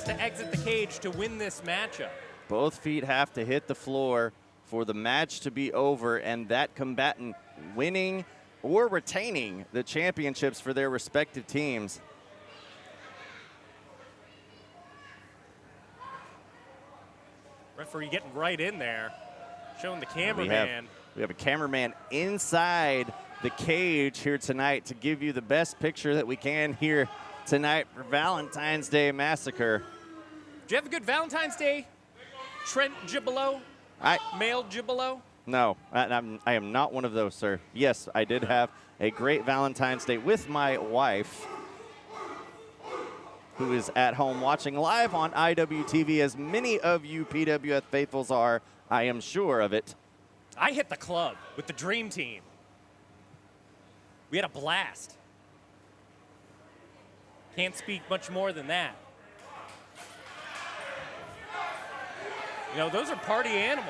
to exit the cage to win this matchup. Both feet have to hit the floor for the match to be over, and that combatant winning or retaining the championships for their respective teams. Referee getting right in there, showing the cameraman. We have a cameraman inside the cage here tonight to give you the best picture that we can here tonight for Valentine's Day Massacre. Did you have a good Valentine's Day, Trent Gibolo? Male Gibolo? No, I am not one of those, sir. Yes, I did have a great Valentine's Day with my wife, who is at home watching live on IWTV, as many of you PWF faithfuls are, I am sure of it. I hit the club with the Dream Team. We had a blast. Can't speak much more than that. You know, those are party animals.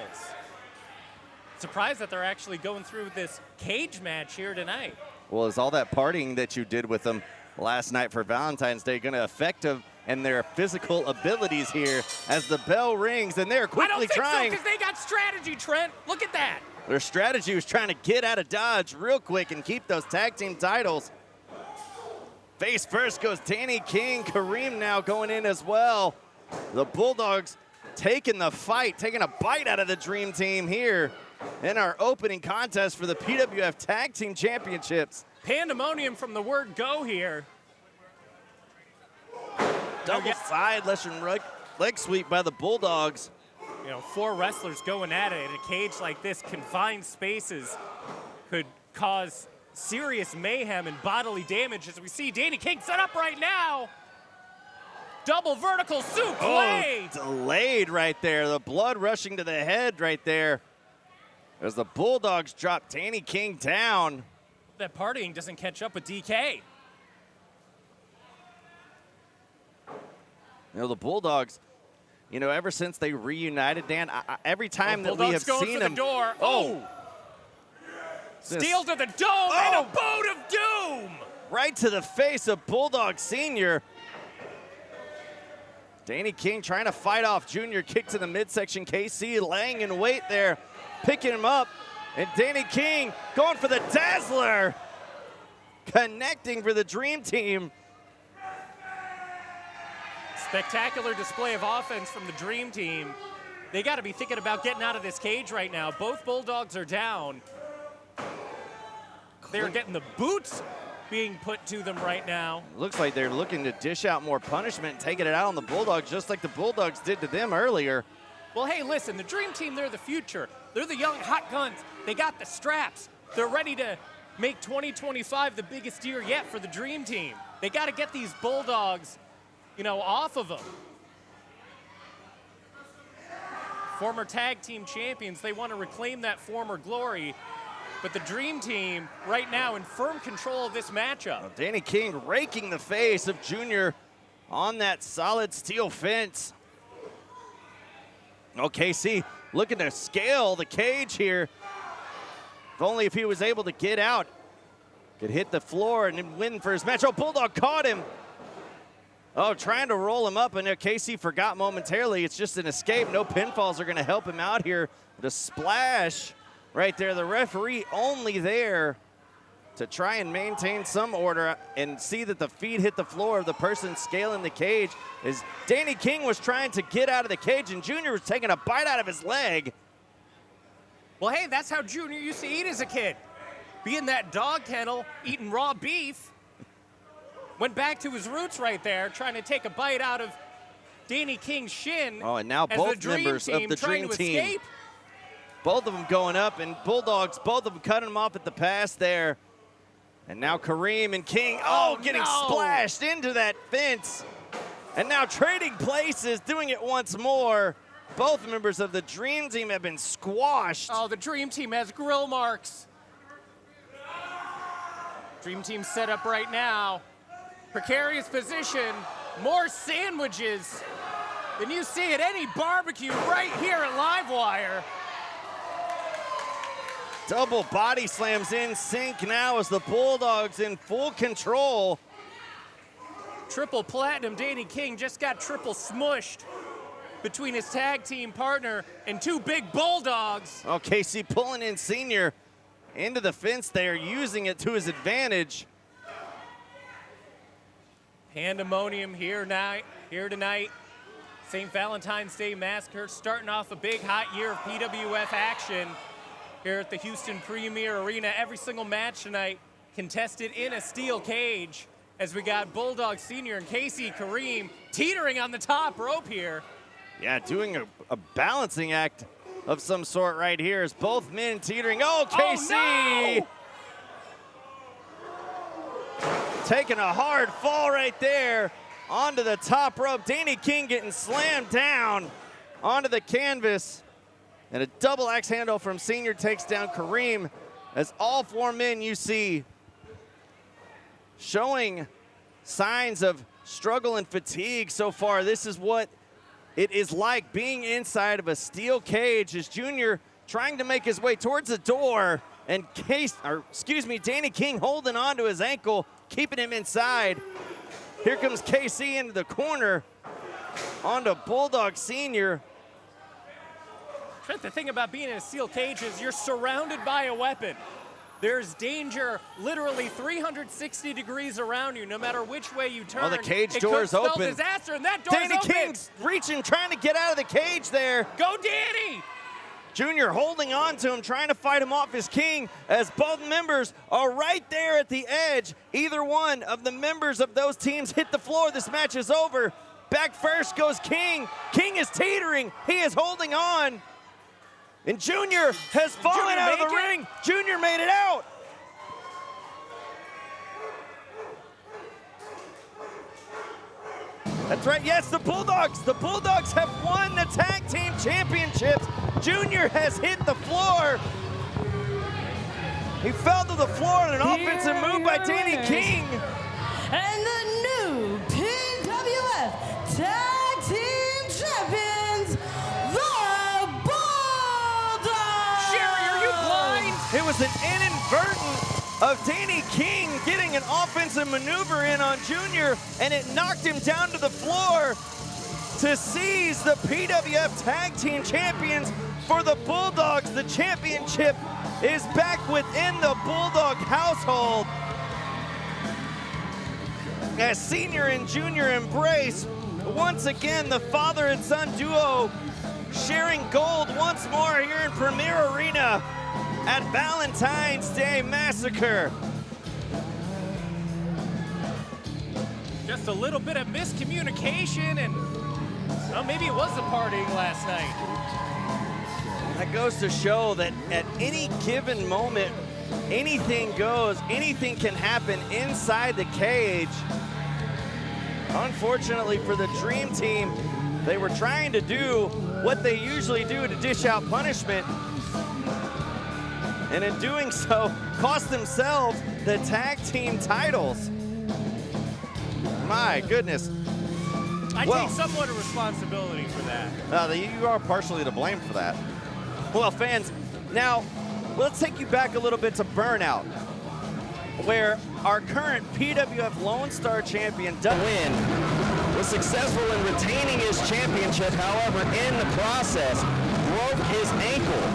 Surprised that they're actually going through this cage match here tonight. Well, is all that partying that you did with them last night for Valentine's Day going to affect them and their physical abilities here as the bell rings and they're quickly trying? I don't think so, because they got strategy, Trent. Look at that. Their strategy was trying to get out of Dodge real quick and keep those tag team titles. Face first goes Danny King. Kareem now going in as well. The Bulldogs taking the fight, taking a bite out of the Dream Team here in our opening contest for the PWF Tag Team Championships. Pandemonium from the word go here. Double side Western leg sweep by the Bulldogs. You know, 4 wrestlers going at it in a cage like this, confined spaces could cause serious mayhem and bodily damage, as we see Danny King set up right now. Double vertical suplex. Oh, delayed right there. The blood rushing to the head right there as the Bulldogs drop Danny King down. That partying doesn't catch up with DK. You know, the Bulldogs, you know, ever since they reunited, Dan, every time that we have seen them. Door. Oh! Steel to the dome and a boat of doom! Right to the face of Bulldog Sr. Danny King trying to fight off Junior, kick to the midsection. KC laying in wait there, picking him up. And Danny King going for the Dazzler. Connecting for the Dream Team. Spectacular display of offense from the Dream Team. They got to be thinking about getting out of this cage right now. Both Bulldogs are down. They're getting the boots being put to them right now. Looks like they're looking to dish out more punishment and taking it out on the Bulldogs, just like the Bulldogs did to them earlier. Well, hey, listen, the Dream Team, they're the future. They're the young hot guns. They got the straps. They're ready to make 2025 the biggest year yet for the Dream Team. They got to get these Bulldogs, you know, off of them. Former tag team champions, they want to reclaim that former glory. But the Dream Team right now in firm control of this matchup. Well, Danny King raking the face of Junior on that solid steel fence. Oh, KC looking to scale the cage here. If only if he was able to get out, could hit the floor and then win for his match. Oh, Bulldog caught him. Oh, trying to roll him up, and there KC forgot momentarily. It's just an escape. No pinfalls are going to help him out here. The splash right there. The referee only there to try and maintain some order and see that the feet hit the floor of the person scaling the cage, as Danny King was trying to get out of the cage and Junior was taking a bite out of his leg. Well, hey, that's how Junior used to eat as a kid. Be in that dog kennel, eating raw beef. Went back to his roots right there, trying to take a bite out of Danny King's shin. Oh, and now both members of the Dream Team. Escape. Both of them going up, and Bulldogs, both of them cutting him off at the pass there. And now Kareem and King, getting splashed into that fence. And now trading places, doing it once more. Both members of the Dream Team have been squashed. Oh, the Dream Team has grill marks. Dream Team set up right now. Precarious position, more sandwiches than you see at any barbecue right here at Livewire. Double body slams in sync now as the Bulldogs in full control. Triple platinum Danny King just got triple smushed between his tag team partner and two big Bulldogs. Oh, Casey pulling in Senior into the fence there, using it to his advantage. Pandemonium here tonight. St. Valentine's Day Massacre starting off a big hot year of PWF action here at the Houston Premier Arena. Every single match tonight contested in a steel cage, as we got Bulldog Senior and Casey Kareem teetering on the top rope here. Yeah, doing a balancing act of some sort right here as both men teetering. Oh, Casey! Oh, no! Taking a hard fall right there onto the top rope. Danny King getting slammed down onto the canvas. And a double axe handle from Senior takes down Kareem, as all four men you see showing signs of struggle and fatigue so far. This is what it is like being inside of a steel cage, as Junior trying to make his way towards the door, and Danny King holding on to his ankle, keeping him inside. Here comes KC into the corner, onto Bulldog Senior. Trent, the thing about being in a steel cage is you're surrounded by a weapon. There's danger literally 360 degrees around you, no matter which way you turn. Oh, the cage door's open. open. Disaster, and that door's Danny open. King's reaching, trying to get out of the cage there. Go, Danny! Junior holding on to him, trying to fight him off as King, as both members are right there at the edge. Either one of the members of those teams hit the floor, this match is over. Back first goes King. King is teetering. He is holding on. And Junior has fallen out of the ring. Junior made it out. That's right, yes, the Bulldogs. The Bulldogs have won the tag team championships. Junior has hit the floor. He fell to the floor in an offensive move by Danny King. And the new PWF Tag Team Champions, the Bulldogs! Sherry, are you blind? It was an inadvertent of Danny King getting an offensive maneuver in on Junior, and it knocked him down to the floor to seize the PWF Tag Team Champions for the Bulldogs. The championship is back within the Bulldog household, as Senior and Junior embrace once again the father and son duo, sharing gold once more here in Premier Arena at Valentine's Day Massacre. Just a little bit of miscommunication, and well, maybe it was the partying last night. That goes to show that at any given moment, anything goes, anything can happen inside the cage. Unfortunately for the Dream Team, they were trying to do what they usually do to dish out punishment, and in doing so, cost themselves the tag team titles. My goodness. I take somewhat of responsibility for that. You are partially to blame for that. Well, fans, now let's take you back a little bit to Burnout, where our current PWF Lone Star champion does win. Was successful in retaining his championship, however, in the process, broke his ankle.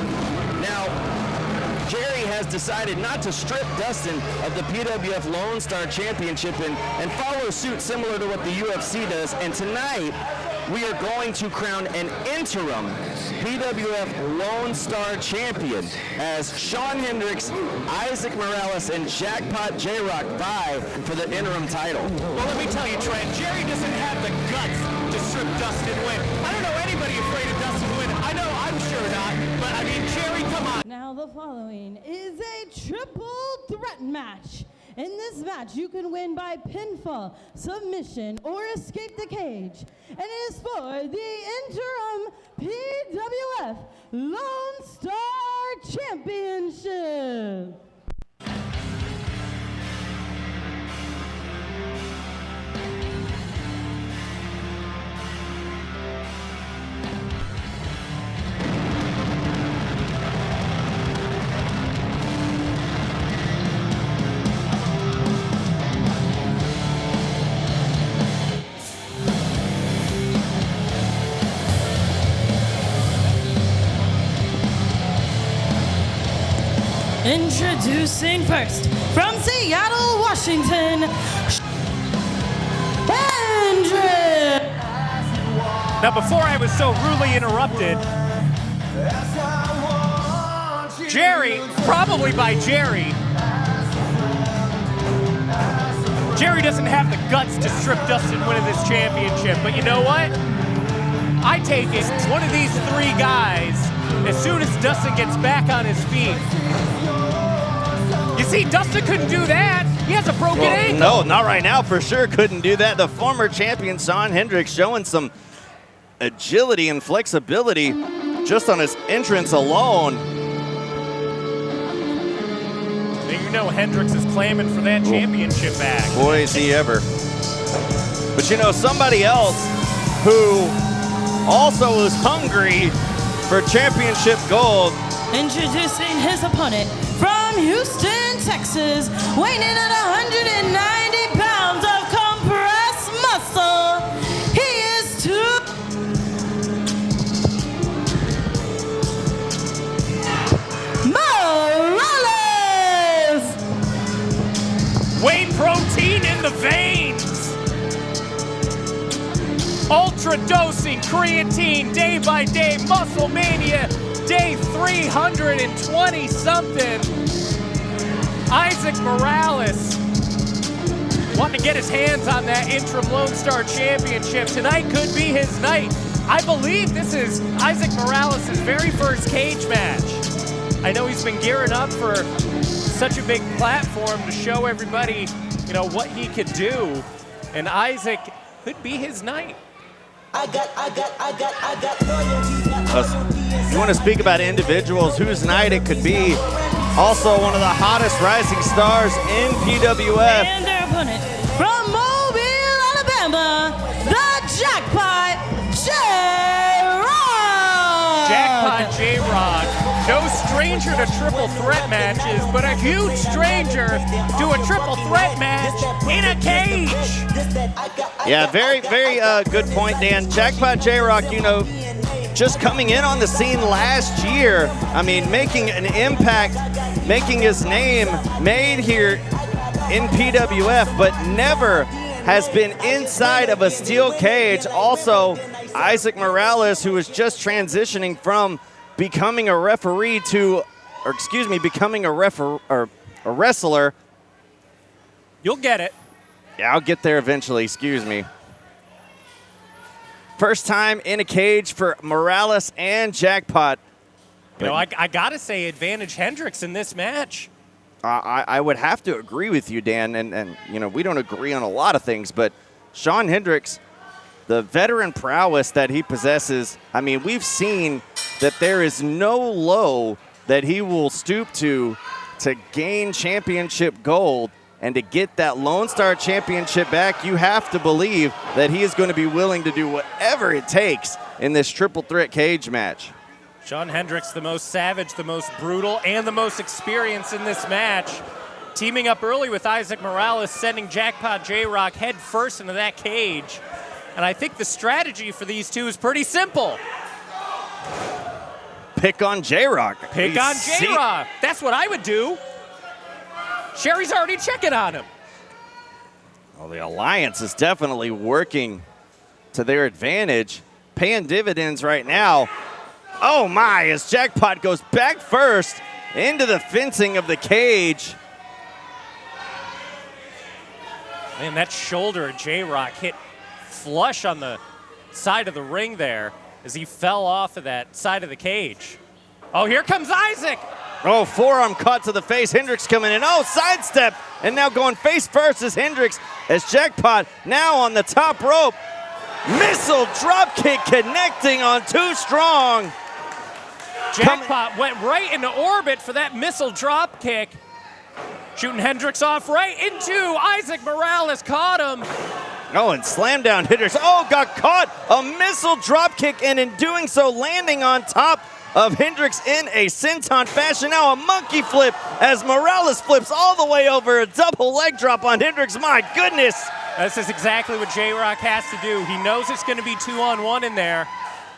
Now, Jerry has decided not to strip Dustin of the PWF Lone Star Championship and follow suit similar to what the UFC does. And tonight, we are going to crown an interim PWF Lone Star Champion as Shawn Hendrix, Isaac Morales, and Jackpot J-Rock vie for the interim title. Well, let me tell you, Trent, Jerry doesn't have the guts to strip Dustin win. I don't know anybody afraid of Dustin win. I know I'm sure not, but I mean, Jerry, come on. Now the following is a triple threat match. In this match, you can win by pinfall, submission, or escape the cage. And it is for the interim PWF Lone Star Championship. Introducing first, from Seattle, Washington, hendrix. Now, before I was so rudely interrupted, Jerry, probably by Jerry, Jerry doesn't have the guts to strip Dustin winning this championship, but you know what? I take it, one of these three guys, as soon as Dustin gets back on his feet. You see, Dustin couldn't do that. He has a broken ankle. No, not right now, for sure couldn't do that. The former champion, Shawn Hendrix, showing some agility and flexibility just on his entrance alone. You know Hendrix is claiming for that championship back. Boy, is he ever. But you know, somebody else who also is hungry for championship gold. Introducing his opponent from Houston, Texas, weighing in at 190 pounds of compressed muscle. He is Morales. Whey protein in the veins. Ultra dosing creatine day by day. Muscle Mania day 320 something. Isaac Morales wanting to get his hands on that interim Lone Star Championship. Tonight could be his night. I believe this is Isaac Morales' very first cage match. I know he's been gearing up for such a big platform to show everybody, you know, what he could do. And Isaac could be his night. You want to speak about individuals whose night it could be. Also one of the hottest rising stars in PWF. And their opponent from Mobile, Alabama, the Jackpot J-Rock. Jackpot J-Rock, no stranger to triple threat matches, but a huge stranger to a triple threat match in a cage. Yeah, very, very good point, Dan. Jackpot J-Rock, you know, just coming in on the scene last year. I mean, making an impact, making his name made here in PWF, but never has been inside of a steel cage. Also, Isaac Morales, who is just transitioning from becoming a referee to, or excuse me, becoming a wrestler. You'll get it. Yeah, I'll get there eventually, excuse me. First time in a cage for Morales and Jackpot. You know, I gotta say, advantage Hendrix in this match. I would have to agree with you, Dan, and you know, we don't agree on a lot of things, but Shawn Hendrix, the veteran prowess that he possesses, I mean, we've seen that there is no low that he will stoop to gain championship gold. And to get that Lone Star Championship back, you have to believe that he is going to be willing to do whatever it takes in this triple threat cage match. Shawn Hendrix, the most savage, the most brutal, and the most experienced in this match. Teaming up early with Isaac Morales, sending Jackpot J-Rock head first into that cage. And I think the strategy for these two is pretty simple. Pick on J-Rock. Pick on J-Rock. That's what I would do. Sherry's already checking on him. Well, the alliance is definitely working to their advantage, paying dividends right now. Oh my, as Jackpot goes back first into the fencing of the cage. Man, that shoulder of J-Rock hit flush on the side of the ring there as he fell off of that side of the cage. Oh, here comes Isaac. Oh, forearm caught to the face. Hendrix coming in. Oh, sidestep. And now going face first is Hendrix as Jackpot now on the top rope. Missile drop kick connecting on Too Strong. Jackpot went right into orbit for that missile drop kick. Shooting Hendrix off right into Isaac Morales. Caught him. Oh, and slam down Hendrix. Oh, got caught. A missile drop kick, and in doing so, landing on top of Hendrix in a senton fashion. Now a monkey flip as Morales flips all the way over. A double leg drop on Hendrix. My goodness. This is exactly what J-Rock has to do. He knows it's going to be 2-on-1 in there.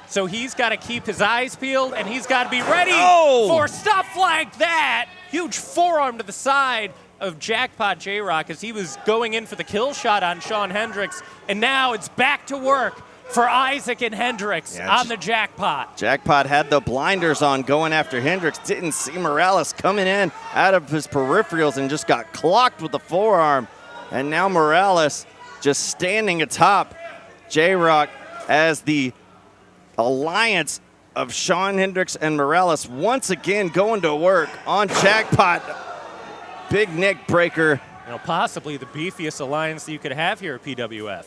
So he's got to keep his eyes peeled, and he's got to be ready for stuff like that. Huge forearm to the side of Jackpot J-Rock as he was going in for the kill shot on Shawn Hendrix. And now it's back to work for Isaac and Hendrix on the Jackpot. Jackpot had the blinders on going after Hendrix. Didn't see Morales coming in out of his peripherals and just got clocked with the forearm. And now Morales just standing atop J-Rock as the alliance of Shawn Hendrix and Morales once again going to work on Jackpot. Big neck breaker. You know, possibly the beefiest alliance that you could have here at PWF.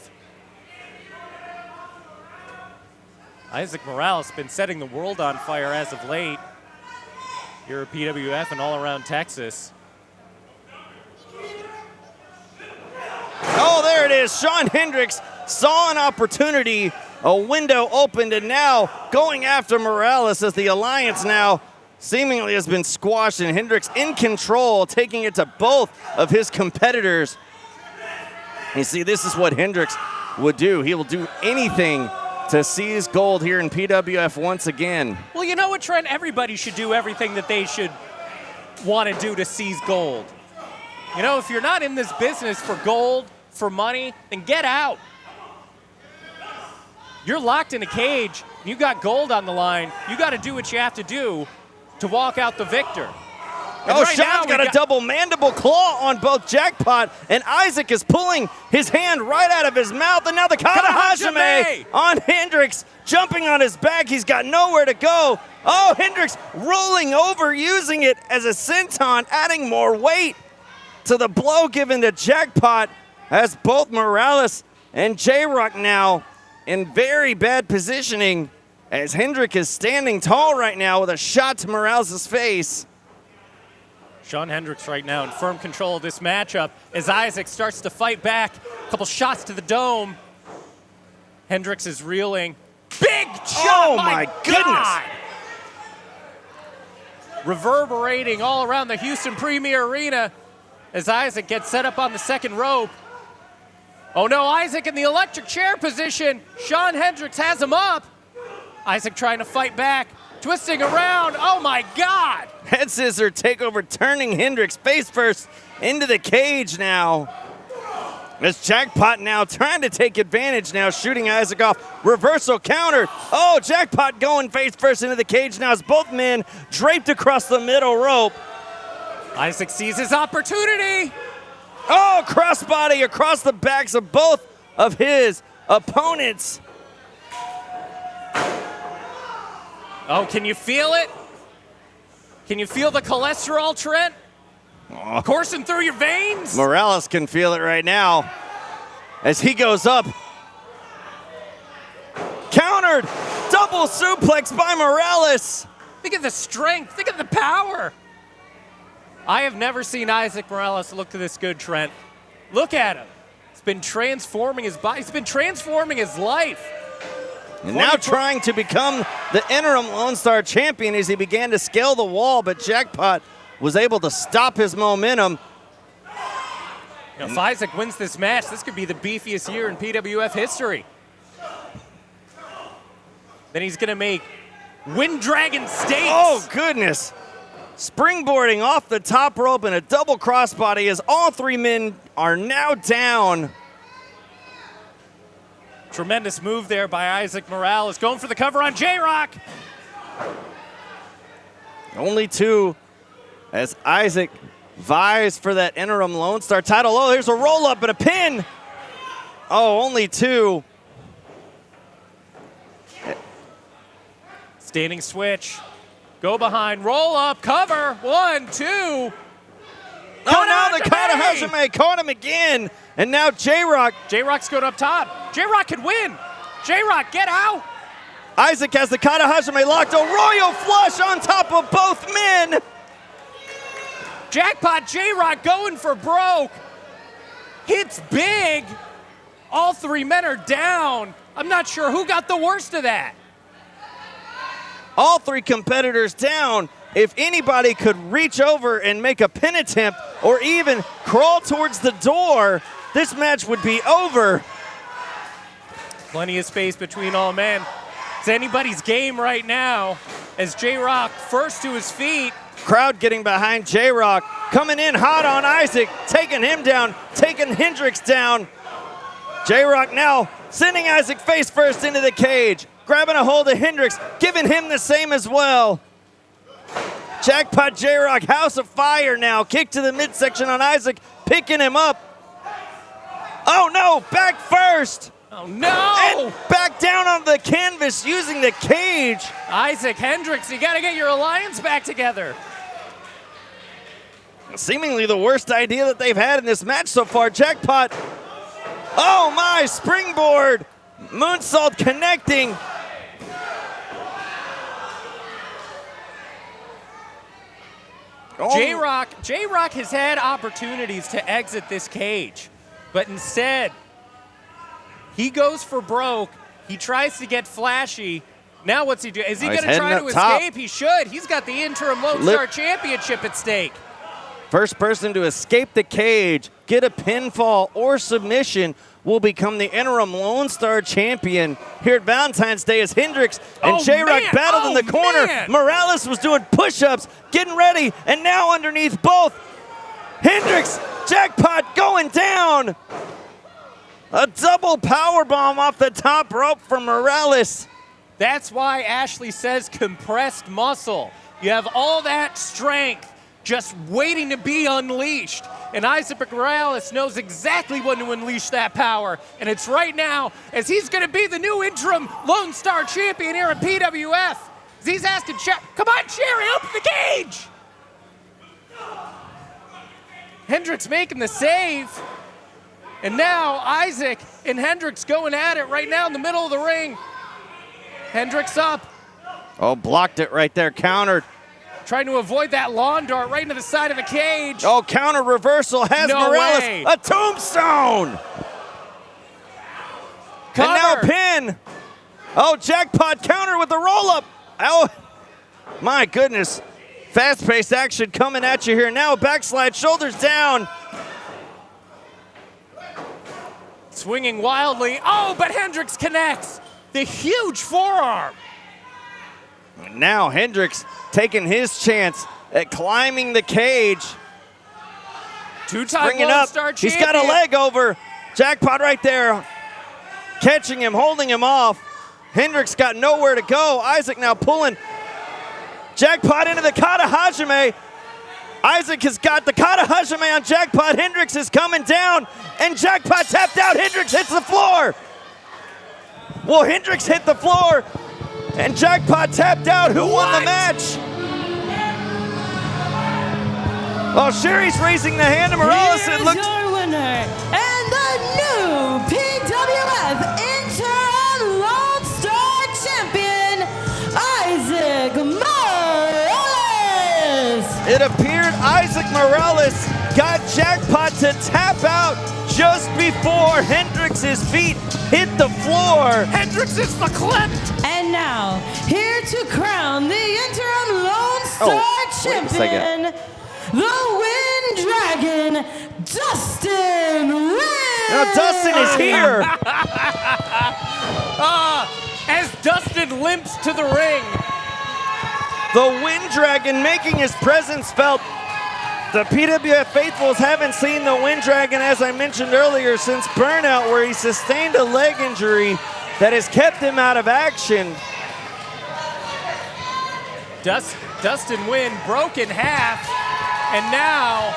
Isaac Morales been setting the world on fire as of late here at PWF and all around Texas. Oh, there it is. Shawn Hendrix saw an opportunity. A window opened, and now going after Morales as the alliance now seemingly has been squashed, and Hendrix in control, taking it to both of his competitors. You see, this is what Hendrix would do. He will do anything to seize gold here in PWF once again. Well, you know what, Trent? Everybody should do everything that they should want to do to seize gold. You know, if you're not in this business for gold, for money, then get out. You're locked in a cage, you got gold on the line, you got to do what you have to do to walk out the victor. Oh, right, Shawn's got a double mandible claw on both Jackpot, and Isaac is pulling his hand right out of his mouth, and now the kata hajime on Hendrix, jumping on his back. He's got nowhere to go. Oh, Hendrix rolling over, using it as a senton, adding more weight to the blow given to Jackpot, as both Morales and J-Rock now in very bad positioning, as Hendrix is standing tall right now with a shot to Morales' face. Shawn Hendrix right now in firm control of this matchup as Isaac starts to fight back. A couple shots to the dome. Hendrix is reeling. Big shot! Oh my goodness! Reverberating all around the Houston Premier Arena as Isaac gets set up on the second rope. Oh no, Isaac in the electric chair position. Shawn Hendrix has him up. Isaac trying to fight back, twisting around. Oh my God! Head scissor takeover, turning Hendrix face first into the cage now. As Jackpot now trying to take advantage now, shooting Isaac off. Reversal counter. Oh, Jackpot going face first into the cage now as both men draped across the middle rope. Isaac sees his opportunity. Oh, crossbody across the backs of both of his opponents. Oh, can you feel it? Can you feel the cholesterol, Trent? Coursing through your veins? Morales can feel it right now as he goes up. Countered, double suplex by Morales. Think of the strength, think of the power. I have never seen Isaac Morales look this good, Trent. Look at him. He's been transforming his body. He's been transforming his life. And now trying to become the interim Lone Star champion as he began to scale the wall, but Jackpot was able to stop his momentum. You know, if Isaac wins this match, this could be the beefiest year in PWF history. Then he's going to make Wind Dragon States. Oh, goodness. Springboarding off the top rope and a double crossbody as all three men are now down. Tremendous move there by Isaac Morales. Going for the cover on J-Rock. Only two as Isaac vies for that interim Lone Star title. Oh, there's a roll-up and a pin. Oh, only two. Standing switch. Go behind, roll up, cover. 1, 2. Oh, now the kata hajime caught him again. And now J-Rock. J-Rock's going up top. J-Rock could win. J-Rock, get out. Isaac has the kata hajime locked. A royal flush on top of both men. Jackpot, J-Rock going for broke. Hits big. All three men are down. I'm not sure who got the worst of that. All three competitors down. If anybody could reach over and make a pin attempt or even crawl towards the door, this match would be over. Plenty of space between all men. It's anybody's game right now as J-Rock first to his feet. Crowd getting behind J-Rock, coming in hot on Isaac, taking him down, taking Hendrix down. J-Rock now sending Isaac face first into the cage, grabbing a hold of Hendrix, giving him the same as well. Jackpot J-Rock, House of Fire now, kick to the midsection on Isaac, picking him up. Oh no, back first. Oh no! And back down on the canvas using the cage. Isaac, Hendrix, you gotta get your alliance back together. Seemingly the worst idea that they've had in this match so far. Jackpot, oh my, springboard. Moonsault connecting. Oh. J-Rock has had opportunities to exit this cage, but instead, he goes for broke. He tries to get flashy. Now what's he do? Is he going to try to escape? He should. He's got the interim Lone Star Championship at stake. First person to escape the cage, get a pinfall or submission, will become the interim Lone Star Champion here at Valentine's Day as Hendrix and J-Rock battled in the corner. Man. Morales was doing push-ups, getting ready, and now underneath both. Hendrix, Jackpot going down. A double powerbomb off the top rope for Morales. That's why Ashley says compressed muscle. You have all that strength just waiting to be unleashed. And Isaac Morales knows exactly when to unleash that power. And it's right now, as he's going to be the new interim Lone Star Champion here at PWF. As he's asking, come on, Sherry, open the cage. Hendrix making the save. And now Isaac and Hendrix going at it right now in the middle of the ring. Hendrix up. Oh, blocked it right there, countered. Trying to avoid that lawn dart right into the side of the cage. Oh, counter reversal has No Morales. way. A tombstone. Cover. And now pin. Oh, Jackpot counter with the roll-up. Oh, my goodness. Fast-paced action coming at you here. Now backslide, shoulders down. Swinging wildly. Oh, but Hendrix connects. The huge forearm. Now Hendrix taking his chance at climbing the cage. Two-time Lone Star Champion. He's got a leg over. Jackpot right there. Catching him, holding him off. Hendrix got nowhere to go. Isaac now pulling Jackpot into the Kata Hajime. Isaac has got the Kata Hajime on Jackpot. Hendrix is coming down, and Jackpot tapped out. Hendrix hits the floor. Well, Hendrix hit the floor, and Jackpot tapped out. Who won the match? Oh, Sherry's raising the hand to Morales. Here's your winner, and the new PWF Interim Lone Star Champion, Isaac Morales. It appeared Isaac Morales got Jackpot to tap out just before Hendrix's feet hit the floor. Hendrix is the clip. And now, here to crown the interim Lone Star Champion, the Wind Dragon, Dustin Wynn. Now Dustin is here. As Dustin limps to the ring. The Wind Dragon making his presence felt. The PWF faithfuls haven't seen the Wind Dragon, as I mentioned earlier, since Burnout, where he sustained a leg injury that has kept him out of action. Dustin Wynn broke in half, and now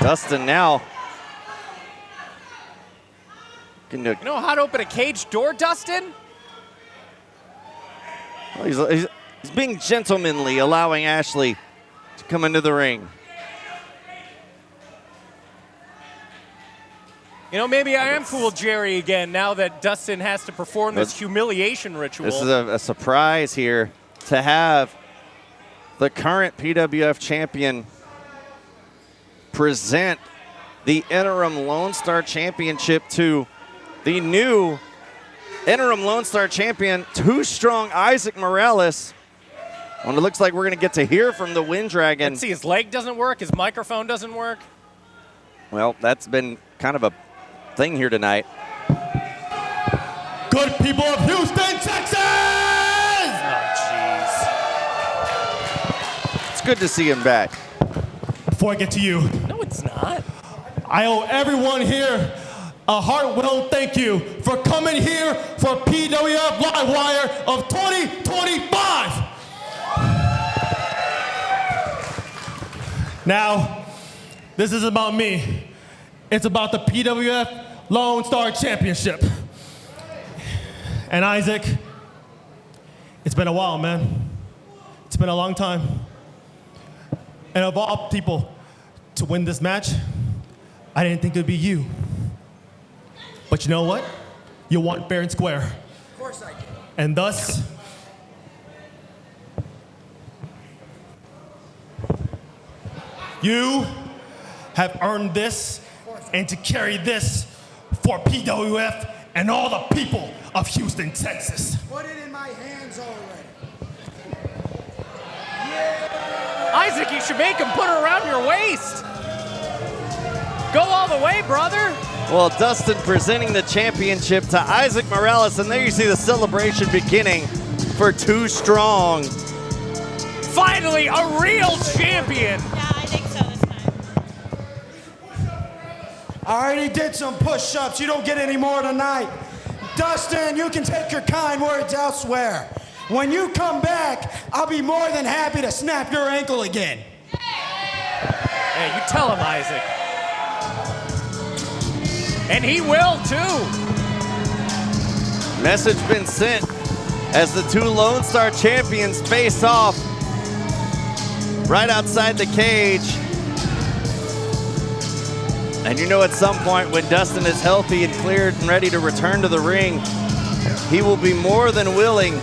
Dustin now. you know how to open a cage door, Dustin? Well, he's being gentlemanly, allowing Ashley to come into the ring. You know, maybe I am cool Jerry again now that Dustin has to perform this humiliation ritual. This is a surprise here to have the current PWF champion present the interim Lone Star Championship to the new interim Lone Star champion, too strong Isaac Morales. When it looks like we're going to get to hear from the Wind Dragon. Let's see, his leg doesn't work, his microphone doesn't work. Well, that's been kind of a thing here tonight. Good people of Houston, Texas! Oh, jeez. It's good to see him back. Before I get to you, No, it's not. I owe everyone here a heartfelt thank you for coming here for PWF Livewire of 2025. Now, this is about me. It's about the PWF Lone Star Championship. And Isaac, it's been a while, man. It's been a long time. And of all people to win this match, I didn't think it would be you. But you know what? You want fair and square. Of course I do. And thus, you have earned this, and to carry this for PWF and all the people of Houston, Texas. Put it in my hands already. Isaac, you should make him put her around your waist. Go all the way, brother. Well, Dustin presenting the championship to Isaac Morales, and there you see the celebration beginning for Too Strong. Finally, a real champion. Yeah, I think so this time. I already did some push-ups. You don't get any more tonight. Dustin, you can take your kind words elsewhere. When you come back, I'll be more than happy to snap your ankle again. Hey, you tell him, Isaac. And he will, too. Message been sent as the two Lone Star champions face off right outside the cage. And you know at some point when Dustin is healthy and cleared and ready to return to the ring, he will be more than willing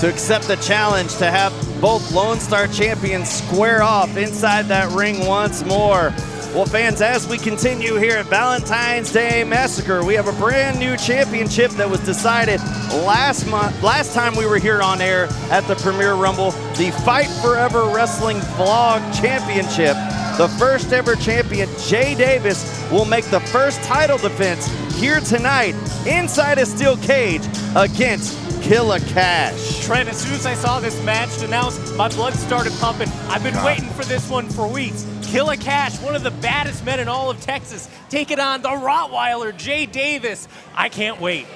to accept the challenge to have both Lone Star champions square off inside that ring once more. Well, fans, as we continue here at Valentine's Day Massacre, we have a brand new championship that was decided last time we were here on air at the Premier Rumble, the Fight Forever Wrestling Vlog Championship. The first ever champion, Jay Davis, will make the first title defense here tonight inside a steel cage against Killah Kash. Trent, as soon as I saw this match announced, my blood started pumping. I've been waiting for this one for weeks. Killah Kash, one of the baddest men in all of Texas, taking on the Rottweiler, Jay Davis. I can't wait.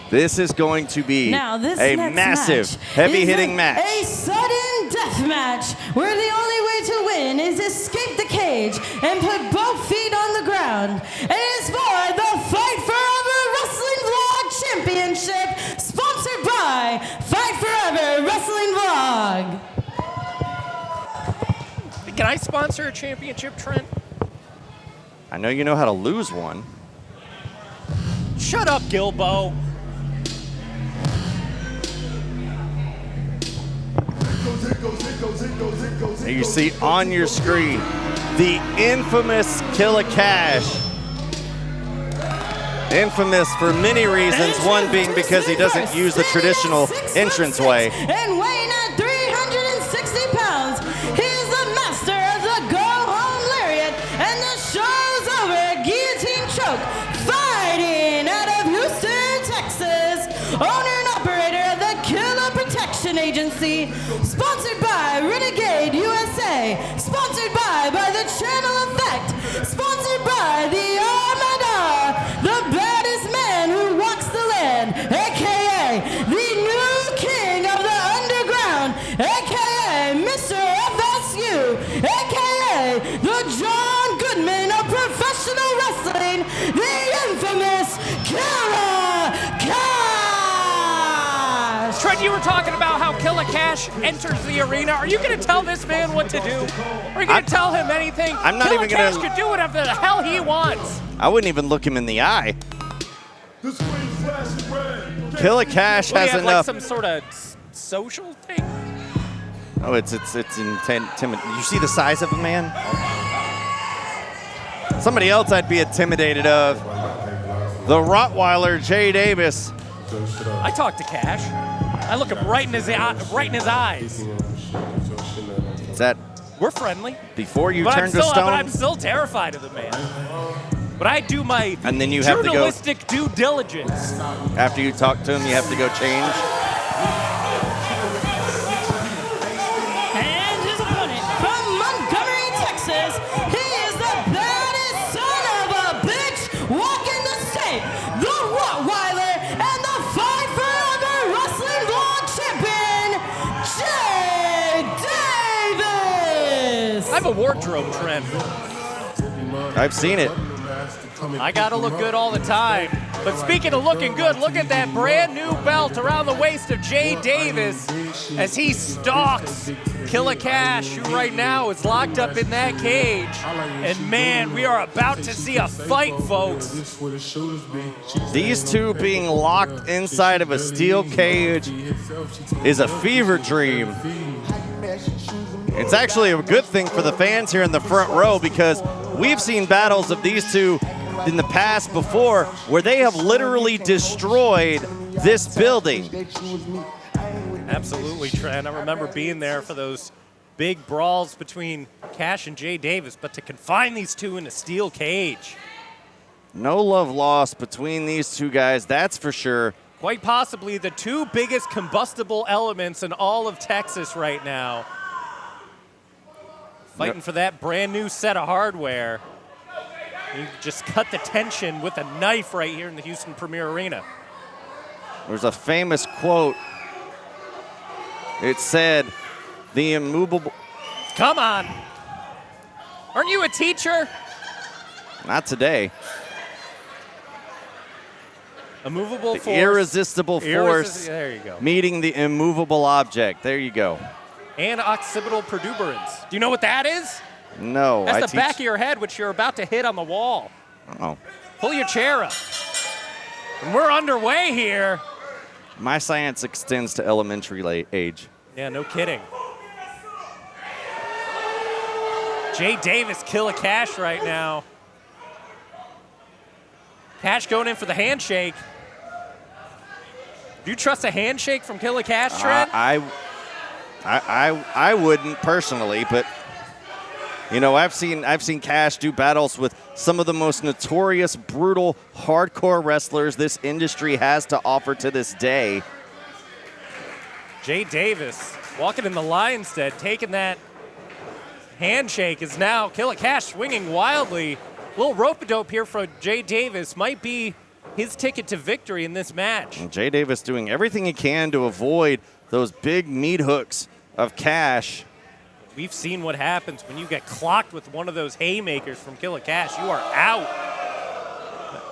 This is going to be Now, this a next massive, match heavy-hitting is match. A sudden death match where the only way to win is escape the cage and put both feet on the ground. And it is for the Fight Forever Wrestling Vlog Championship, sponsored by Fight Forever Wrestling Vlog. Can I sponsor a championship, Trent? I know you know how to lose one. Shut up, Gilbo. And you see on your screen the infamous Killah Kash. Infamous for many reasons, one being because he doesn't use the traditional entranceway. And weighing at 360 pounds, he is the master of the go-home lariat and the show's over guillotine choke. Fighting out of Houston, Texas, owner and operator of the Killah Protection Agency, sponsored by Renegade USA, sponsored by the Channel Effect, sponsored by the Armada, the baddest man who walks the land, aka the new king of the underground, aka Mr. FSU, aka the John Goodman of professional wrestling, the infamous Killah Kash. Trent, you were talking about how Killah Kash enters the arena. Are you going to tell this man what to do? Are you going to tell him anything? I'm not even Killah gonna- Kash could do whatever the hell he wants. I wouldn't even look him in the eye. Killah Kash What, do has you have, enough. like some sort of social thing? Oh, it's intimidating. You see the size of the man? Somebody else I'd be intimidated of. The Rottweiler, Jay Davis. I talk to Cash. I look him right in his eyes. Is that We're friendly. before you But turn to but I'm stone? still terrified of the man. But I do my And then you have to go- journalistic due diligence. After you talk to him, you have to go change. And his opponent from Montgomery, Texas, he is the baddest son of a bitch walking the state, the Rottweiler, and the Fight Forever Wrestling Vlog Champion, Jay Davis. I have a wardrobe trend. I've seen it. I gotta look good all the time. But speaking of looking good, look at that brand new belt around the waist of Jay Davis as he stalks Killah Kash, who right now is locked up in that cage. And man, we are about to see a fight, folks. These two being locked inside of a steel cage is a fever dream. It's actually a good thing for the fans here in the front row because we've seen battles of these two in the past before where they have literally destroyed this building. Absolutely, Trent. I remember being there for those big brawls between Kash and Jay Davis, but to confine these two in a steel cage. No love lost between these two guys, that's for sure. Quite possibly the two biggest combustible elements in all of Texas right now. Fighting for that brand new set of hardware. You just cut the tension with a knife right here in the Houston Premier Arena. There's a famous quote. It said, the immovable... Come on. Aren't you a teacher? Not today. Immovable The force. irresistible force There you go. meeting the immovable object. There you go. And occipital protuberance. Do you know what that is? No, That's I the teach... back of your head, which you're about to hit on the wall. Oh, Pull your chair up. And we're underway here. my science extends to elementary age. Yeah, no kidding. Jay Davis, Killah Kash right now. Kash going in for the handshake. Do you trust a handshake from Killah Kash, Trent? I wouldn't personally, but you know, I've seen Kash do battles with some of the most notorious, brutal, hardcore wrestlers this industry has to offer to this day. Jay Davis walking in the lion's den, taking that handshake is now Killah Kash swinging wildly. A little rope-a-dope here for Jay Davis might be his ticket to victory in this match. And Jay Davis doing everything he can to avoid those big meat hooks of Kash. We've seen what happens when you get clocked with one of those haymakers from Killah Kash. You are out.